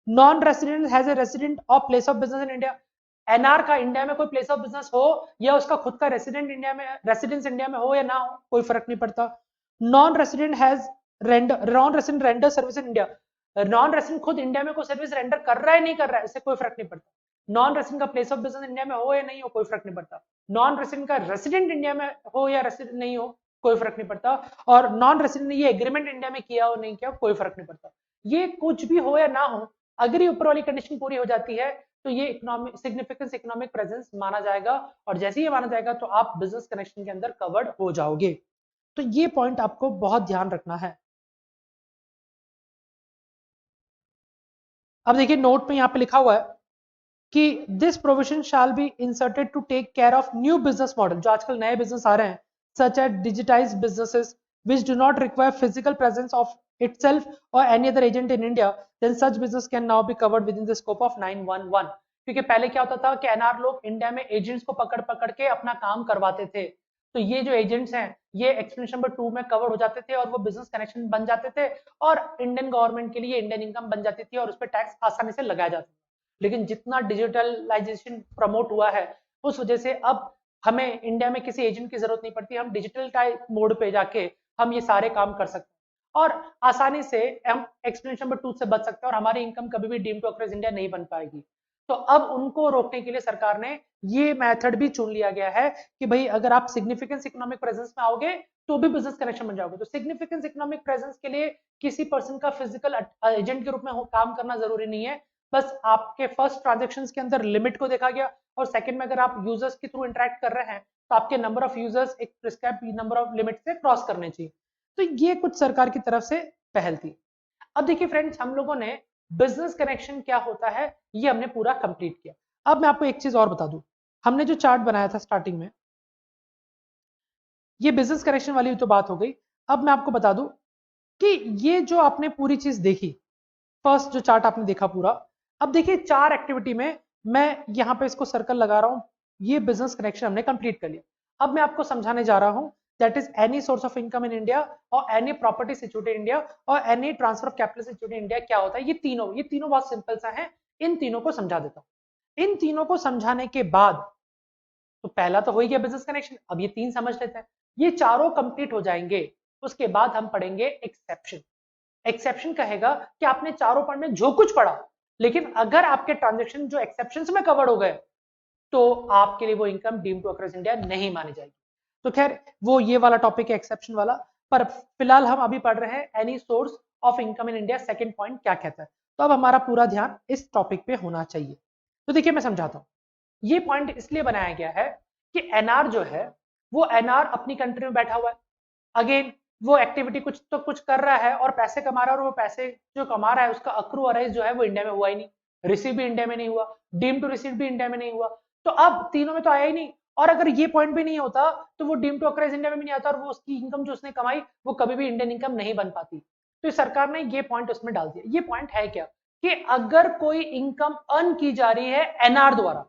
Non resident has a resident of place of business in India, NR का इंडिया में कोई प्लेस ऑफ बिजनेस हो या उसका खुद का रेसिडेंट इंडिया में, रेसिडेंस इंडिया में हो या ना हो, कोई फर्क नहीं पड़ता। Non resident has non resident render service in India, non resident खुद इंडिया में कोई सर्विस रेंडर कर रहा है नहीं कर रहा है, इससे कोई फर्क नहीं पड़ता। नॉन रेसिडेंट का प्लेस ऑफ बिजनेस इंडिया में हो या नहीं हो, कोई फर्क नहीं पड़ता। नॉन रेसिडेंट का रेसिडेंट इंडिया में हो या रेसिडेंट नहीं हो, कोई फर्क नहीं पड़ता। और नॉन रेसिडेंट ने ये एग्रीमेंट इंडिया में किया हो नहीं किया, कोई फर्क नहीं पड़ता। ये कुछ भी हो या ना हो, अगर ये ऊपर वाली कंडीशन पूरी हो जाती है तो ये इकोनॉमिक सिग्निफिकेंस इकोनॉमिक प्रेजेंस माना जाएगा, और जैसे ही ये माना जाएगा तो आप बिजनेस कनेक्शन के अंदर कवर्ड हो जाओगे। तो ये पॉइंट आपको बहुत ध्यान रखना है। अब देखिए नोट में यहाँ पे लिखा हुआ है कि this provision shall be inserted to take care of new business model, जो आजकल नए बिजनेस आ रहे हैं, such as digitized businesses which do not require physical presence of itself or any other agent in India, then such business can now be covered within the scope of 911। क्योंकि पहले क्या होता था कि एनआर लोग इंडिया में agents को पकड़ पकड़ के अपना काम करवाते थे, तो ये जो एजेंट्स हैं ये एक्सप्लेनेशन नंबर 2 में कवर हो जाते थे और वो बिजनेस कनेक्शन बन जाते थे और इंडियन गवर्नमेंट के लिए इंडियन इनकम बन जाती थी और उस पर टैक्स आसानी से लगाया जाता था। लेकिन जितना डिजिटलाइजेशन प्रमोट हुआ है उस वजह से अब हमें इंडिया में किसी एजेंट की जरूरत नहीं पड़ती, हम डिजिटल टाइप मोड पे जाके हम ये सारे काम कर सकते हैं। और आसानी से हम एक्सप्लेनेशन नंबर 2 से बच सकते हैं और हमारी इनकम कभी भी डीम्ड टू अक्रेज इंडिया नहीं बन पाएगी। तो अब उनको रोकने के लिए सरकार ने ये मेथड भी चुन लिया गया है कि भाई अगर आप सिग्निफिकेंस इकोनॉमिक प्रेजेंस में आओगे तो भी बिजनेस कनेक्शन बन जाओगे। तो सिग्निफिकेंस इकोनॉमिक प्रेजेंस के लिए किसी पर्सन का फिजिकल एजेंट के रूप में काम करना जरूरी नहीं है, बस आपके फर्स्ट ट्रांजेक्शन के अंदर लिमिट को देखा गया और सेकंड में अगर आप यूजर्स के थ्रू इंटरेक्ट कर रहे हैं तो आपके नंबर ऑफ यूजर्स एक प्रिस्क्राइब्ड नंबर ऑफ लिमिट से क्रॉस करने चाहिए। तो ये कुछ सरकार की तरफ से पहल थी। अब देखिए फ्रेंड्स, हम लोगों ने बिजनेस कनेक्शन क्या होता है ये हमने पूरा कंप्लीट किया। अब मैं आपको एक चीज और बता दूं, हमने जो चार्ट बनाया था स्टार्टिंग में, ये बिजनेस कनेक्शन वाली तो बात हो गई। अब मैं आपको बता दूं कि ये जो आपने पूरी चीज देखी, फर्स्ट जो चार्ट आपने देखा पूरा, अब देखिए 4 एक्टिविटी में मैं यहां पे इसको सर्कल लगा रहा हूं, ये बिजनेस कनेक्शन हमने कंप्लीट कर लिया। अब मैं आपको समझाने जा रहा हूं that is any source of income in India और any property situated in India और any transfer of capital situated in India क्या होता है। ये तीनों बहुत सिंपल सा है, इन तीनों को समझा देता हूं। इन तीनों को समझाने के बाद, तो पहला तो हो ही गया बिजनेस कनेक्शन, अब ये 3 समझ लेते हैं। ये चारों कंप्लीट हो जाएंगे, उसके बाद हम पढ़ेंगे एक्सेप्शन। एक्सेप्शन कहेगा कि आपने चारों पॉइंट में जो कुछ पढ़ा, लेकिन अगर आपके ट्रांजेक्शन जो एक्सेप्शंस में कवर्ड हो गए तो आपके लिए वो इनकम डीम्ड टू अक्रेज इंडिया नहीं मानी जाएगी। तो खैर वो ये वाला टॉपिक है एक्सेप्शन वाला, पर फिलहाल हम अभी पढ़ रहे हैं any source of income in India, second point क्या कहता है। तो अब हमारा पूरा ध्यान इस टॉपिक पे होना चाहिए। तो देखिए मैं समझाता हूं, ये पॉइंट इसलिए बनाया गया है कि एनआर जो है वो एनआर अपनी कंट्री में बैठा हुआ है, अगेन वो एक्टिविटी कुछ तो कुछ कर रहा है और पैसे कमा रहा है, और वो पैसे जो कमा रहा है उसका अक्रू अराइज जो है वो इंडिया में हुआ ही नहीं, रिसीव भी इंडिया में नहीं हुआ, डीम टू रिसीव भी इंडिया में नहीं हुआ। तो अब तीनों में तो आया ही नहीं, और अगर ये पॉइंट भी नहीं होता तो वो डीम टू अक्राइज इंडिया में भी नहीं आता और वो उसकी इनकम जो उसने कमाई वो कभी भी इंडियन इनकम नहीं बन पाती। तो सरकार ने ये पॉइंट उसमें डाल दिया। ये पॉइंट है क्या कि अगर कोई इनकम अर्न की जा रही है एनआर द्वारा,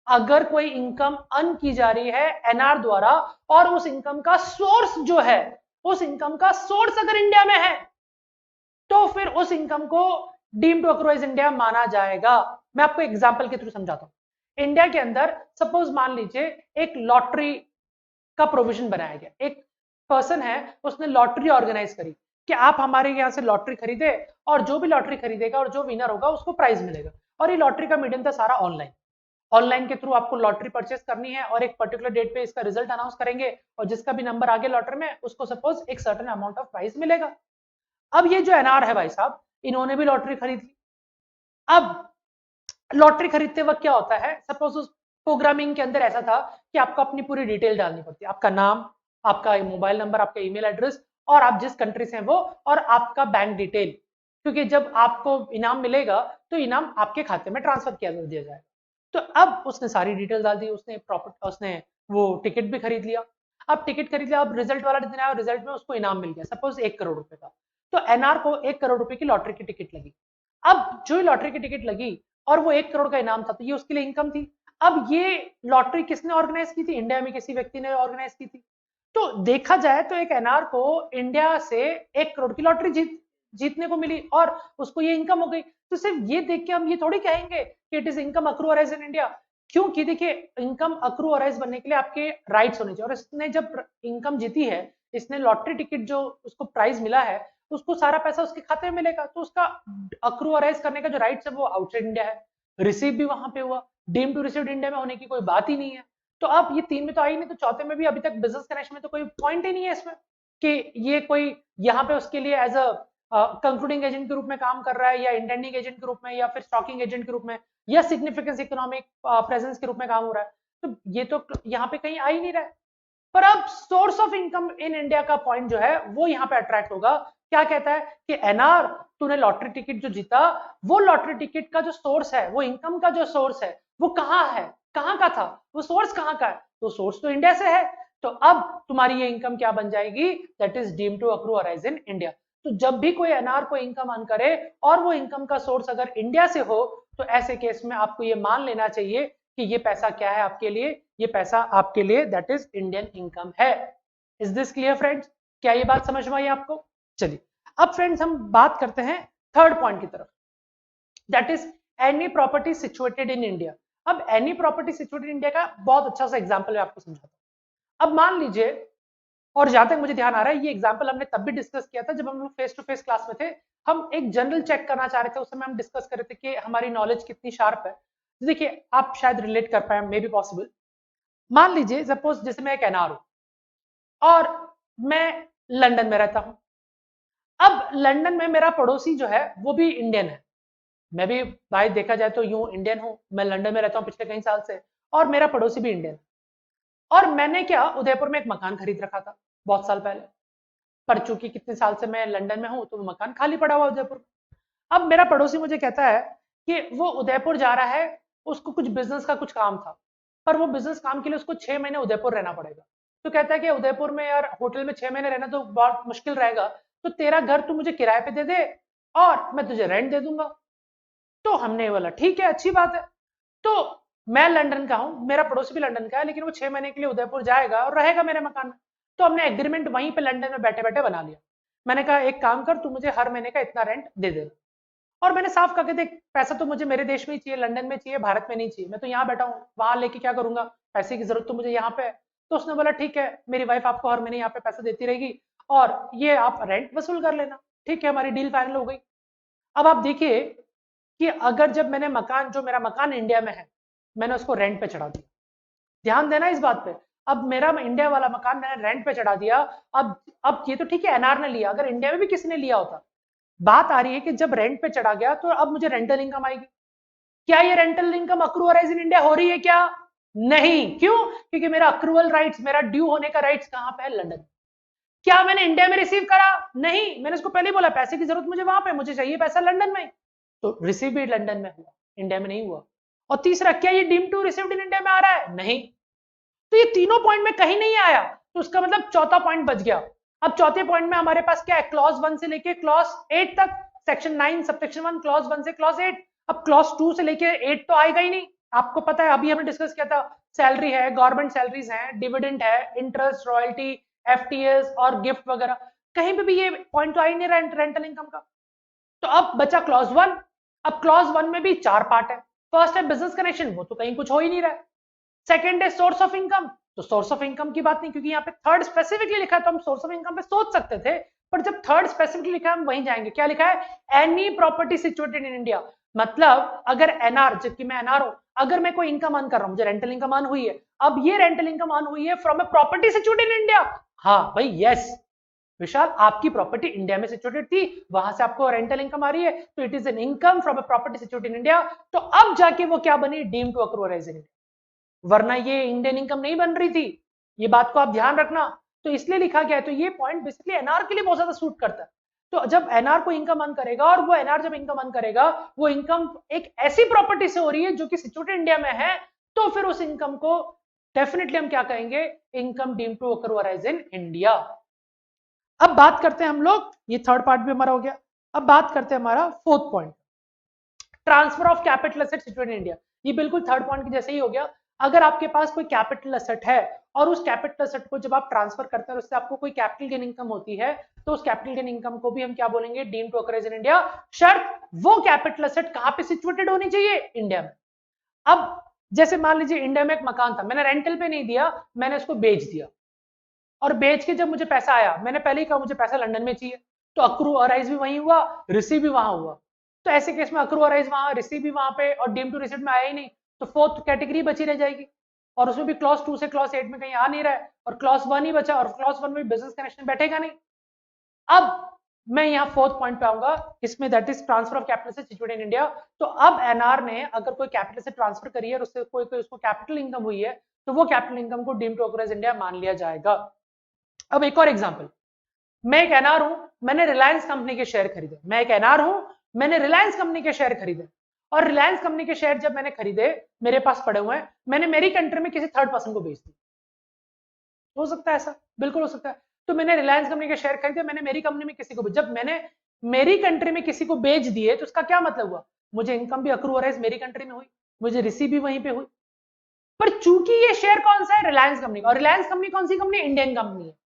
अगर कोई इनकम अर्न की जा रही है एनआर द्वारा और उस इनकम का सोर्स जो है, उस इनकम का सोर्स अगर इंडिया में है, तो फिर उस इनकम को डीम टू अक्राइज इंडिया माना जाएगा। मैं आपको एग्जांपल के थ्रू समझाता हूं। इंडिया के अंदर सपोज मान लीजिए एक लॉटरी का प्रोविजन बनाया गया, एक पर्सन है उसने लॉटरी ऑर्गेनाइज करी कि आप हमारे यहां से लॉटरी खरीदे और जो भी लॉटरी खरीदेगा और जो विनर होगा उसको प्राइज मिलेगा। और ये लॉटरी का मीडियम था सारा ऑनलाइन, ऑनलाइन के थ्रू आपको लॉटरी परचेस करनी है और एक पर्टिकुलर डेट पे इसका रिजल्ट अनाउंस करेंगे और जिसका भी नंबर आगे लॉटरी में उसको सपोज एक सर्टेन अमाउंट ऑफ प्राइस मिलेगा। अब ये जो एनआर है भाई साहब, इन्होंने भी लॉटरी खरीद ली। अब लॉटरी खरीदते वक्त क्या होता है, सपोज उस प्रोग्रामिंग के अंदर ऐसा था कि आपको अपनी पूरी डिटेल डालनी पड़ती है, आपका नाम, आपका मोबाइल नंबर, आपका ईमेल एड्रेस और आप जिस कंट्री से हैं वो, और आपका बैंक डिटेल, क्योंकि जब आपको इनाम मिलेगा तो इनाम आपके खाते में ट्रांसफर किया दिया जाएगा। तो अब उसने सारी डिटेल डाल दी, उसने वो टिकट भी खरीद लिया। अब टिकट खरीद लिया, अब रिजल्ट वाला दिन आया, रिजल्ट में उसको इनाम मिल गया सपोज 1 करोड़ रुपए का। तो एनआर को 1 करोड़ रुपए की लॉटरी की टिकट लगी। अब जो लॉटरी की टिकट लगी और वो 1 करोड़ का इनाम था, तो ये उसके लिए इनकम थी। अब ये लॉटरी किसने ऑर्गेनाइज की थी, इंडिया में किसी व्यक्ति ने ऑर्गेनाइज की थी। तो देखा जाए तो एक एनआर को इंडिया से 1 करोड़ की लॉटरी जीतने को मिली और उसको ये इनकम हो गई। तो सिर्फ ये देख के हम ये थोड़ी कहेंगे कि it is income accrue arise in India, क्योंकि देखिए इनकम अक्रू अराइज बनने के लिए आपके राइट्स होने चाहिए, और इसने जब इनकम जीती है, इसने लॉटरी टिकट जो उसको प्राइज मिला है उसको सारा पैसा उसके खाते में मिलेगा, तो उसका अक्रू अराइज करने का जो राइट्स है वो आउटसाइड इंडिया है, रिसीव भी वहां पे हुआ, डीम टू रिसीव्ड इंडिया में होने की कोई बात ही नहीं है। तो अब ये 3 में तो आई नहीं, तो चौथे में भी अभी तक बिजनेस कनेक्शन में तो कोई पॉइंट ही नहीं है इसमें कि ये कोई यहाँ पे उसके लिए एज अ कंक्लूडिंग एजेंट के रूप में काम कर रहा है या इंटेंडिंग एजेंट के रूप में या फिर स्टॉकिंग एजेंट के रूप में या सिग्निफिकेंस इकोनॉमिक प्रेजेंस के रूप में काम हो रहा है। तो ये तो यहाँ पे कहीं आ ही नहीं रहा है। पर अब source of income in India का पॉइंट जो है वो यहाँ पे अट्रैक्ट होगा। क्या कहता है कि एनआर, तूने लॉटरी टिकट जो जीता, वो लॉटरी टिकट का जो सोर्स है, वो इनकम का जो सोर्स है वो कहाँ है, कहाँ का था, वो सोर्स कहाँ का है, तो सोर्स तो इंडिया से है। तो अब तुम्हारी ये इनकम क्या बन जाएगी, that is deemed to accrue arise in India. तो जब भी कोई एनआर को इनकम अर्न करे और वो इनकम का सोर्स अगर इंडिया से हो, तो ऐसे केस में आपको ये मान लेना चाहिए कि ये पैसा क्या है आपके लिए, ये पैसा आपके लिए दैट इज इंडियन इनकम है। इज दिस क्लियर फ्रेंड्स, क्या ये बात समझ में आई आपको? चलिए अब फ्रेंड्स हम बात करते हैं थर्ड पॉइंट की तरफ, that is any property situated in India. अब any property situated in India का बहुत अच्छा सा एग्जांपल मैं आपको समझाता हूं। अब मान लीजिए और जहां तक मुझे ध्यान आ रहा है ये एग्जाम्पल हमने तब भी डिस्कस किया था जब हम लोग फेस टू फेस क्लास में थे। हम एक जनरल चेक करना चाह रहे थे, उस समय हम डिस्कस कर रहे थे कि हमारी नॉलेज कितनी शार्प है। तो देखिए आप शायद रिलेट कर पाए, मे बी पॉसिबल। मान लीजिए सपोज जैसे मैं एक एनआर हूं और मैं लंदन में रहता हूं। अब लंदन में मेरा पड़ोसी जो है वो भी इंडियन है, मैं भी भाई देखा जाए तो यूं इंडियन हूं, मैं लंदन में रहता हूं पिछले कई साल से, और मेरा पड़ोसी भी इंडियन है। और मैंने क्या उदयपुर में एक मकान खरीद रखा था बहुत साल पहले, पर चूंकि कितने साल से मैं लंदन में हूं तो वो मकान खाली पड़ा हुआ उदयपुर में। अब मेरा पड़ोसी मुझे कहता है कि वो उदयपुर जा रहा है, उसको कुछ बिजनेस का कुछ काम था, पर वो बिजनेस काम के लिए उसको 6 महीने उदयपुर रहना पड़ेगा। तो कहता है कि उदयपुर में यार होटल में 6 महीने रहना तो बहुत मुश्किल रहेगा, तो तेरा घर तू मुझे किराए पे दे दे और मैं तुझे रेंट दे दूंगा। तो हमने बोला ठीक है, अच्छी बात है। तो मैं लंदन का हूं, मेरा पड़ोसी भी लंदन का है, लेकिन वो 6 महीने के लिए उदयपुर जाएगा और रहेगा मेरे मकान में। तो हमने एग्रीमेंट वहीं पे लंदन में बैठे बैठे बना लिया। मैंने कहा एक काम कर, तू मुझे हर महीने का इतना रेंट दे दे। और मैंने साफ कहा कि देख पैसा तो मुझे मेरे देश में ही चाहिए, लंदन में चाहिए, भारत में नहीं चाहिए। मैं तो यहाँ बैठा हूँ, वहां लेके क्या करूंगा, पैसे की जरूरत तो मुझे यहाँ पे है। तो उसने बोला ठीक है, मेरी वाइफ आपको हर महीने यहाँ पे पैसा देती रहेगी और ये आप रेंट वसूल कर लेना। ठीक है, हमारी डील फाइनल हो गई। अब आप देखिए कि अगर जब मैंने मकान, जो मेरा मकान इंडिया में है, मैंने उसको रेंट पे चढ़ा दिया, ध्यान देना इस बात पे। अब मेरा इंडिया वाला मकान मैंने रेंट पे चढ़ा दिया। अब ये तो ठीक है एनआर ने लिया, अगर इंडिया में भी किसी ने लिया होता, बात आ रही है कि जब रेंट पे चढ़ा गया तो अब मुझे रेंटल इनकम आएगी। क्या ये रेंटल इनकम अक्रूअलाइज इन इंडिया हो रही है क्या? नहीं। क्यों? क्योंकि मेरा अक्रूवल राइट्स, मेरा ड्यू होने का राइट्स कहां पे है? लंदन। क्या मैंने इंडिया में रिसीव करा? नहीं, मैंने उसको पहले बोला पैसे की जरूरत मुझे वहां पे, मुझे चाहिए पैसा लंदन में, तो रिसीव भी लंदन में हुआ, इंडिया में नहीं हुआ। और तीसरा, क्या ये deem to received in India में आ रहा है? नहीं। तो ये तीनों पॉइंट में कहीं नहीं आया, तो उसका मतलब चौथा पॉइंट बच गया। अब चौथे पॉइंट में हमारे पास क्या है? क्लॉज 1 से लेके क्लॉज 8 तक, सेक्शन 9 सबसेक्शन 1, क्लॉज 1 से क्लॉज 8। अब क्लॉज 2 से लेके 8 तो आएगा ही नहीं। आपको पता है, अभी हमने डिस्कस किया था, सैलरी है, गवर्नमेंट सैलरीज है, डिविडेंड है, इंटरेस्ट, रॉयल्टी, एफटीएस और गिफ्ट वगैरह, कहीं पे भी ये पॉइंट तो आ ही नहीं रहा रेंटल इनकम का। तो अब बचा क्लॉज 1। अब क्लॉज 1 में भी 4 पार्ट है। फर्स्ट है बिजनेस कनेक्शन, वो तो कहीं कुछ हो ही नहीं रहा है। सेकंड है सोर्स ऑफ इनकम, तो सोर्स ऑफ इनकम की बात नहीं, क्योंकि यहाँ पे थर्ड स्पेसिफिकली लिखा है, तो हम सोर्स ऑफ इनकम पे सोच सकते थे, पर जब थर्ड स्पेसिफिकली लिखा है हम वहीं जाएंगे। क्या लिखा है? Any property situated in India. मतलब अगर एनआर, जबकि मैं एनआर हूं, अगर मैं कोई इनकम अर्न कर रहा हूं, मुझे रेंटल इनकम अर्न हुई है, अब ये रेंटल इनकम अर्न हुई है from a property situated in India. हाँ भाई, यस विशाल, आपकी प्रॉपर्टी इंडिया में सिचुएटेड थी, वहां से आपको रेंटल इनकम आ रही है, तो it is an income from a property situated in India. तो अब जाके वो क्या बनी? Deem to accrual as in India, वरना ये इंडियन इनकम नहीं बन रही थी। ये बात को आप ध्यान रखना। तो इसलिए लिखा गया है। तो ये पॉइंट बेसिकली एनआर के लिए बहुत ज्यादा सूट करता है। तो जब एनआर को इनकम अर्न करेगा, और वो एनआर जब इनकम अर्न करेगा, वो इनकम एक ऐसी प्रॉपर्टी से हो रही है जो कि सिचुएटेड इंडिया में है, तो फिर उस इनकम को डेफिनेटली हम क्या कहेंगे? Income deem to accrual as in India. अब बात करते हैं हम लोग, ये थर्ड पार्ट भी हमारा हो गया। अब बात करते हैं हमारा fourth point, transfer of capital asset situated in India. ये बिल्कुल थर्ड पॉइंट के जैसे ही हो गया। अगर आपके पास कोई कैपिटल एसेट है और उस कैपिटल एसेट को जब आप ट्रांसफर करते हैं और उससे आपको कोई कैपिटल गेन इनकम होती है, तो उस कैपिटल गेन इनकम को भी हम क्या बोलेंगे? Deem to accrual in India. शर्त, वो कैपिटल एसेट कहां पे सिचुएटेड होनी चाहिए? इंडिया में। अब जैसे मान लीजिए इंडिया में एक मकान था, मैंने रेंटल पे नहीं दिया, मैंने उसको बेच दिया, और बेच के जब मुझे पैसा आया, मैंने पहले ही कहा मुझे पैसा लंदन में चाहिए, तो अक्रूअलाइज भी वहीं हुआ, रिसीव भी वहां हुआ। तो ऐसे केस में अक्रूअलाइज वहां, रिसीव भी वहां पे, और डीम टू रिसीव में आया ही नहीं, तो फोर्थ कैटेगरी बची रह जाएगी। और उसमें भी क्लॉज 2 से क्लॉज 8 में कहीं आ नहीं रहा है, और क्लॉज 1 ही बचा, और क्लॉज 1 में बिजनेस कनेक्शन बैठेगा नहीं। अब मैं यहाँ फोर्थ पॉइंट पे आऊंगा, इसमें that is transfer of capital से सिचुएटेड इन इंडिया। तो अब एनआर ने अगर कोई कैपिटल से ट्रांसफर करी है और उससे कोई उसको कैपिटल इनकम हुई है, तो वो कैपिटल इनकम को डीम टू अक्रूअल इंडिया मान लिया जाएगा। अब एक और एग्जांपल, मैं एक एनआर हूं, मैंने रिलायंस कंपनी के शेयर खरीदे। मैं एक एनआर हूं, मैंने रिलायंस कंपनी के शेयर खरीदे, और रिलायंस कंपनी के शेयर जब मैंने खरीदे, मेरे पास पड़े हुए हैं, मैंने मेरी कंट्री में किसी थर्ड पर्सन को बेच दिया। हो सकता है ऐसा? बिल्कुल हो सकता है। तो मैंने रिलायंस कंपनी के शेयर खरीदे, मैंने मेरी कंपनी में किसी को, जब मैंने मेरी कंट्री में किसी को बेच दिए, तो उसका क्या मतलब हुआ? मुझे इनकम भी अक्रूअलाइज मेरी कंट्री में हुई, मुझे रिसीव भी वहीं पे हुई। पर चूंकि ये शेयर कौन सा है? रिलायंस कंपनी का। और रिलायंस कंपनी कौन सी कंपनी? इंडियन कंपनी है।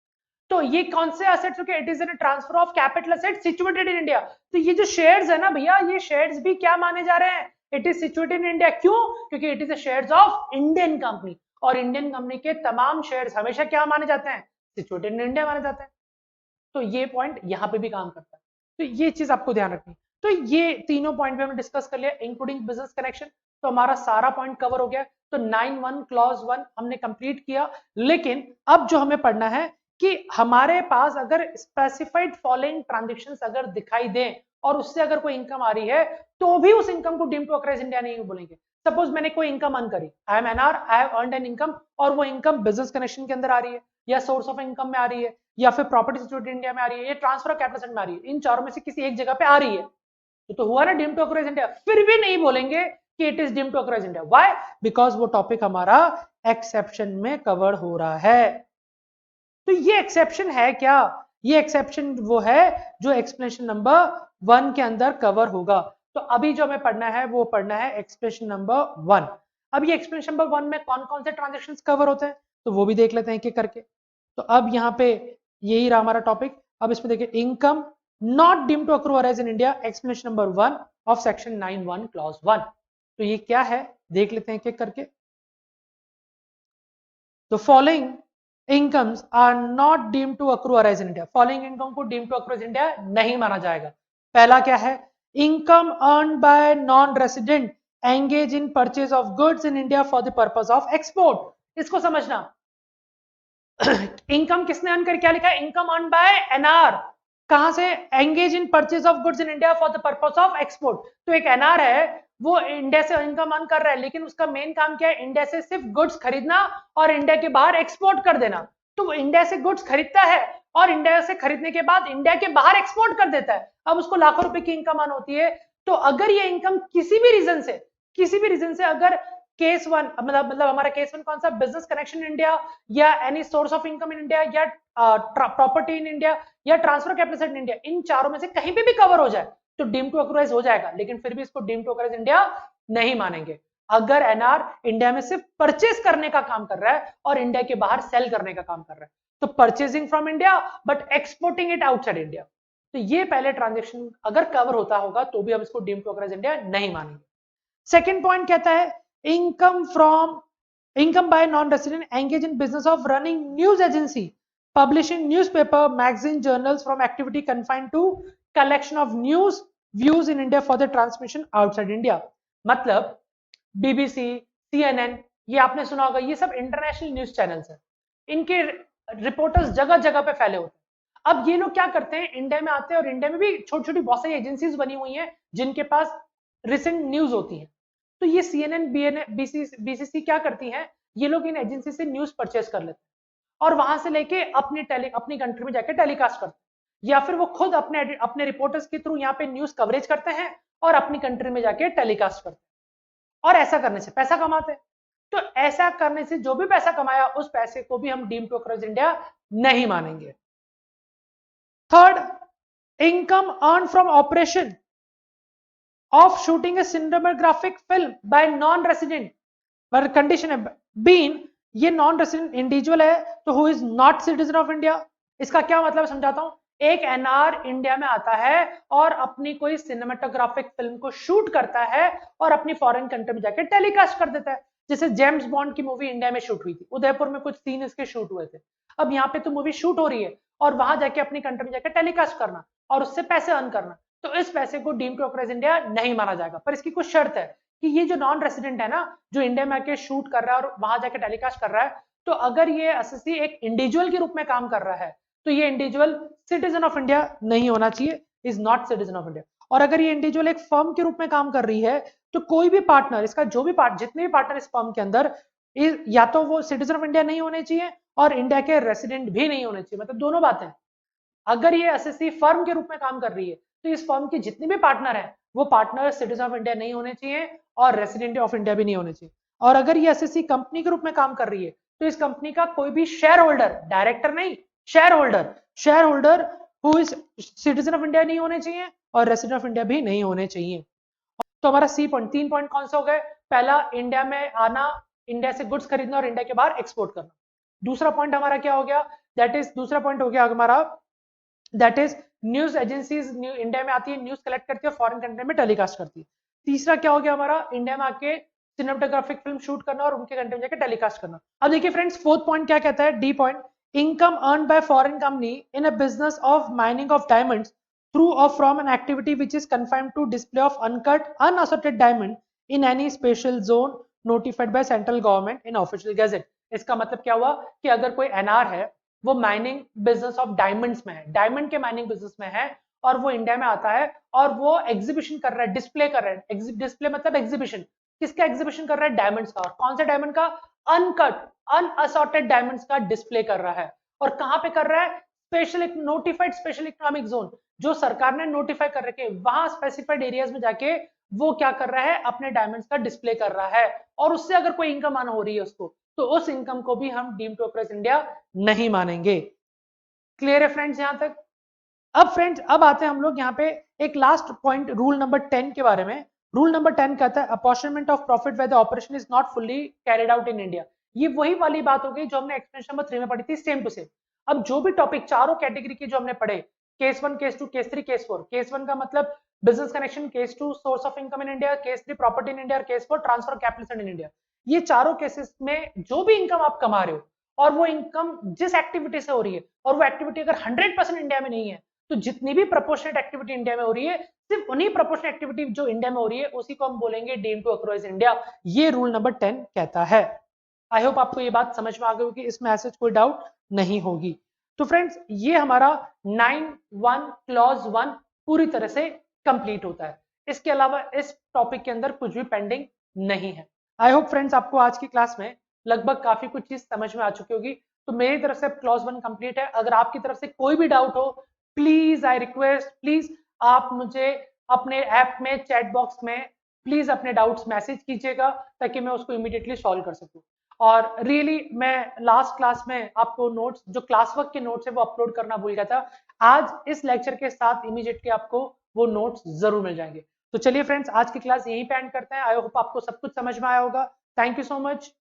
तो ये कौन से एसेट्स हो गए? It is N transfer of capital asset situated in India. तो ये जो शेयर्स है ना भैया, ये शेयर्स भी क्या माने जा रहे हैं? It is situated in India. क्यों? क्योंकि it is shares of Indian company, और इंडियन कंपनी के तमाम शेयर्स हमेशा क्या माने जाते हैं? सिचुएटेड इन इंडिया माने जाते हैं। तो ये पॉइंट यहाँ पे भी काम करता है, तो ये चीज आपको ध्यान रखनी। तो ये तीनों पॉइंट भी हमने डिस्कस कर लिया इंक्लूडिंग बिजनेस कनेक्शन, तो हमारा सारा पॉइंट कवर हो गया। तो 9(1) क्लॉज 1 हमने कंप्लीट किया। लेकिन अब जो हमें पढ़ना है कि हमारे पास अगर स्पेसिफाइड फॉलोइंग ट्रांजेक्शंस अगर दिखाई दें और उससे अगर कोई इनकम आ रही है तो भी उस इनकम को डीम्ड टू अक्राइज इंडिया नहीं बोलेंगे। सपोज मैंने कोई इनकम अर्न करी, I am NR, I have earned an income, और वो इनकम बिजनेस कनेक्शन के अंदर आ रही है या सोर्स ऑफ इनकम में आ रही है या फिर प्रॉपर्टी सिचुएटेड इंडिया में आ रही है या ट्रांसफर ऑफ कैपिटल में आ रही है, इन चारों में से किसी एक जगह पे आ रही है, तो हुआ ना डीम्ड टू अक्राइज इंडिया। फिर भी नहीं बोलेंगे कि it is deemed to accrue India. Why? Because वो टॉपिक हमारा एक्सेप्शन में कवर हो रहा है। तो ये एक्सेप्शन है क्या? ये एक्सेप्शन वो है जो एक्सप्लेनेशन नंबर 1 के अंदर कवर होगा। तो अभी जो हमें पढ़ना है वो पढ़ना है एक्सप्लेनेशन नंबर 1। अब ये एक्सप्लेनेशन नंबर 1 में कौन कौन से ट्रांजैक्शंस कवर होते हैं तो वो भी देख लेते हैं एक करके। तो अब यहाँ पे यही रहा हमारा टॉपिक। अब इसमें देखिए income not deemed to accrue arise in India, explanation number 1 of section 9(1) clause 1। तो ये क्या है देख लेते हैं एक करके। तो following incomes are not deemed to accrue arise in India, following income को deemed to accrue in India नहीं माना जाएगा। पहला क्या है? Income earned by non-resident engage in purchase of goods in India for the purpose of export। इसको समझना, income किसने अर्न कर, क्या लिखा है? इनकम अर्न बाय एनआर, कहां से? Engage in purchase of goods in India for the purpose of export. तो एक एनआर है, वो इंडिया से इनकम अर्न कर रहा है, लेकिन उसका मेन काम क्या है? इंडिया से सिर्फ गुड्स खरीदना और इंडिया के बाहर एक्सपोर्ट कर देना। तो वो इंडिया से गुड्स खरीदता है और इंडिया से खरीदने के बाद इंडिया के बाहर एक्सपोर्ट कर देता है। अब उसको लाखों रुपए की इनकम अर्न होती है। तो अगर ये इनकम किसी भी रीजन से अगर केस 1 मतलब हमारा केस 1 कौन सा? बिजनेस कनेक्शन इन इंडिया या any source of income in India या प्रॉपर्टी इन इंडिया या ट्रांसफर कैपिटल इन इंडिया, इन चारों में से कहीं पे भी कवर हो जाए तो डीम्ड टू अक्राइज हो जाएगा। लेकिन फिर भी इसको डीम्ड टू अक्राइज इंडिया नहीं मानेंगे अगर एनआर इंडिया में सिर्फ परचेज करने का काम कर रहा है और इंडिया के बाहर सेल करने का काम कर रहा है। तो purchasing from India but exporting it outside India, तो ये पहले ट्रांजेक्शन अगर कवर होता होगा तो भी हम इसको डीम्ड टू अक्राइज इंडिया नहीं मानेंगे। सेकेंड पॉइंट कहता है income by non-resident engage in business of running news agency, publishing newspaper, magazine, journals from activity confined to collection of news views in India for the transmission outside India। मतलब BBC, CNN, ये आपने सुना होगा, ये सब international news channels हैं, इनके reporters जगह जगह पे फैले होते हैं। अब ये लोग क्या करते हैं? इंडिया में आते हैं और इंडिया में भी छोटी छोटी बहुत सारी एजेंसीज बनी हुई हैं जिनके पास रिसेंट न्यूज होती है। तो ये CNN, BCC क्या करती हैं? ये लोग इन एजेंसी से न्यूज परचेज कर लेते हैं और वहां से लेके अपनी कंट्री में जाके टेलीकास्ट करते हैं, या फिर वो खुद अपने रिपोर्टर्स के थ्रू यहाँ पे न्यूज कवरेज करते हैं और अपनी कंट्री में जाके टेलीकास्ट करते हैं और ऐसा करने से पैसा कमाते हैं। तो ऐसा करने से जो भी पैसा कमाया उस पैसे को भी हम डीम्ड टू अक्राइज इंडिया नहीं मानेंगे। Third, income earn from operation of shooting a cinematographic film by non-resident, पर कंडीशन है बीन ये नॉन-रेसिडेंट इंडिविजुअल है तो who is not citizen of India. इसका क्या मतलब समझाता हूं। एक एनआर इंडिया में आता है और अपनी कोई सिनेमेटोग्राफिक फिल्म को शूट करता है और अपनी फॉरेन कंट्री में जाके टेलीकास्ट कर देता है। जैसे जेम्स बॉन्ड की मूवी इंडिया में शूट हुई थी, उदयपुर में कुछ सीन इसके शूट हुए थे। अब यहाँ पे तो मूवी शूट हो रही है और वहां जाके अपनी कंट्री में जाके टेलीकास्ट करना और उससे पैसे अर्न करना, तो इस पैसे को डीम्ड टू अक्राइज इंडिया नहीं माना जाएगा। पर इसकी कुछ शर्त है कि ये जो नॉन रेसिडेंट है ना, जो इंडिया में आके शूट कर रहा है और वहां जाके टेलीकास्ट कर रहा है, तो अगर ये एसएससी एक इंडिविजुअल के रूप में काम कर रहा है तो ये इंडिविजुअल सिटीजन ऑफ इंडिया नहीं होना चाहिए, is not citizen of India. और अगर ये इंडिविजुअल एक फर्म के रूप में काम कर रही है तो कोई भी पार्टनर, इसका जो भी जितने भी पार्टनर इस फर्म के अंदर, या तो वो सिटीजन ऑफ इंडिया नहीं होने चाहिए और इंडिया के रेसिडेंट भी नहीं होने चाहिए। मतलब दोनों बातें। अगर ये एसएससी फर्म के रूप में काम कर रही है तो इस फर्म के जितने भी पार्टनर हैं वो पार्टनर सिटीजन ऑफ इंडिया नहीं होने चाहिए और रेसिडेंट ऑफ इंडिया भी नहीं होने चाहिए। और अगर ये एसएससी कंपनी के रूप में काम कर रही है तो इस कंपनी का कोई भी शेयर होल्डर, डायरेक्टर नहीं, share holder who is citizen of India नहीं होने चाहिए और रेसिडेंट ऑफ इंडिया भी नहीं होने चाहिए। तो हमारा सी पॉइंट, 3 पॉइंट कौन से हो गए? पहला, इंडिया में आना, इंडिया से गुड्स खरीदना और इंडिया के बाहर एक्सपोर्ट करना। दूसरा पॉइंट हमारा क्या हो गया? दूसरा पॉइंट हो गया हमारा that is news agencies India में आती है, न्यूज कलेक्ट करती है, फॉरेन कंट्री में टेलीकास्ट करती है। तीसरा क्या हो गया हमारा? इंडिया में आके सिनेमेटोग्राफिक फिल्म शूट करना और उनके कंट्री में जाके टेलीकास्ट करना। अब देखिए फ्रेंड्स, फोर्थ पॉइंट क्या कहता है? D point, income earned by foreign company in a business of mining of diamonds through or from an activity which is confined to display of uncut unassorted diamond in any special zone notified by central government in official gazette। इसका मतलब क्या हुआ कि अगर कोई NR है, वो mining business of diamonds में है, डायमंड के माइनिंग बिजनेस में है, और वो इंडिया में आता है और वो एग्जीबिशन कर रहा है, डिस्प्ले कर रहा है, डिस्प्ले मतलब एग्जीबिशन, किसका एग्जीबिशन कर रहा है? डायमंड्स का। और कौन से डायमंड का? अनकट अनअसॉर्टेड डायमंड्स का डिस्प्ले कर रहा है। और कहां पे कर रहा है? Special notified special economic zone, जो सरकार ने नोटिफाई कर रखे, वहां स्पेसिफाइड एरियाज में जाके वो क्या कर रहा है? अपने डायमंड्स का डिस्प्ले कर रहा है, और उससे अगर कोई इनकम आना हो रही है उसको, तो उस इनकम को भी हम डीम टू ऑपरेट इंडिया नहीं मानेंगे। क्लियर है फ्रेंड्स यहां तक? अब फ्रेंड्स, अब आते हैं हम लोग यहाँ पे एक लास्ट पॉइंट, रूल नंबर 10 के बारे में। रूल नंबर 10 कहता है apportionment of profit when the operation is not fully carried out in India. ये वही वाली बात हो गई जो हमने एक्सप्लेनेशन नंबर 3 में पढ़ी थी, सेम टू सेम। अब जो भी टॉपिक चारों कैटेगरी के जो हमने पढ़े, case 1, case 2, case 3, case 4। Case 1 का मतलब business connection, case 2 source of income in India, case 3 property in India, और case 4 transfer capital in India. ये चारों केसेस में जो भी इनकम आप कमा रहे हो, और वो इनकम जिस एक्टिविटी से हो रही है, और वो एक्टिविटी अगर 100% इंडिया में नहीं है, तो जितनी भी प्रोपोर्शनेट एक्टिविटी इंडिया में हो रही है, सिर्फ उन्हीं प्रोपोर्शनेट एक्टिविटी जो इंडिया में हो रही है उसी को हम बोलेंगे डीम टू अक्रॉस इंडिया। ये रूल नंबर 10 कहता है। आई होप आपको ये बात समझ में आ गई होगी, इसमें ऐसे कोई डाउट नहीं होगी। तो फ्रेंड्स, ये हमारा 9(1) क्लॉज 1 पूरी तरह से कंप्लीट होता है। इसके अलावा इस टॉपिक के अंदर कुछ भी पेंडिंग नहीं है। आई होप फ्रेंड्स आपको आज की क्लास में लगभग काफी कुछ चीज समझ में आ चुकी होगी। तो मेरी तरफ से क्लॉज 1 कंप्लीट है। अगर आपकी तरफ से कोई भी डाउट हो, प्लीज आई रिक्वेस्ट, प्लीज आप मुझे अपने ऐप में चैट बॉक्स में प्लीज अपने डाउट्स मैसेज कीजिएगा, ताकि मैं उसको इमीडिएटली सॉल्व कर सकूं। और रियली मैं लास्ट क्लास में आपको नोट्स, जो क्लास वर्क के नोट्स है वो अपलोड करना भूल गया था। आज इस लेक्चर के साथ इमीडिएटली आपको वो नोट्स जरूर मिल जाएंगे। तो चलिए फ्रेंड्स, आज की क्लास यहीं पे एंड करते हैं। आई होप आपको सब कुछ समझ में आया होगा। Thank you so much.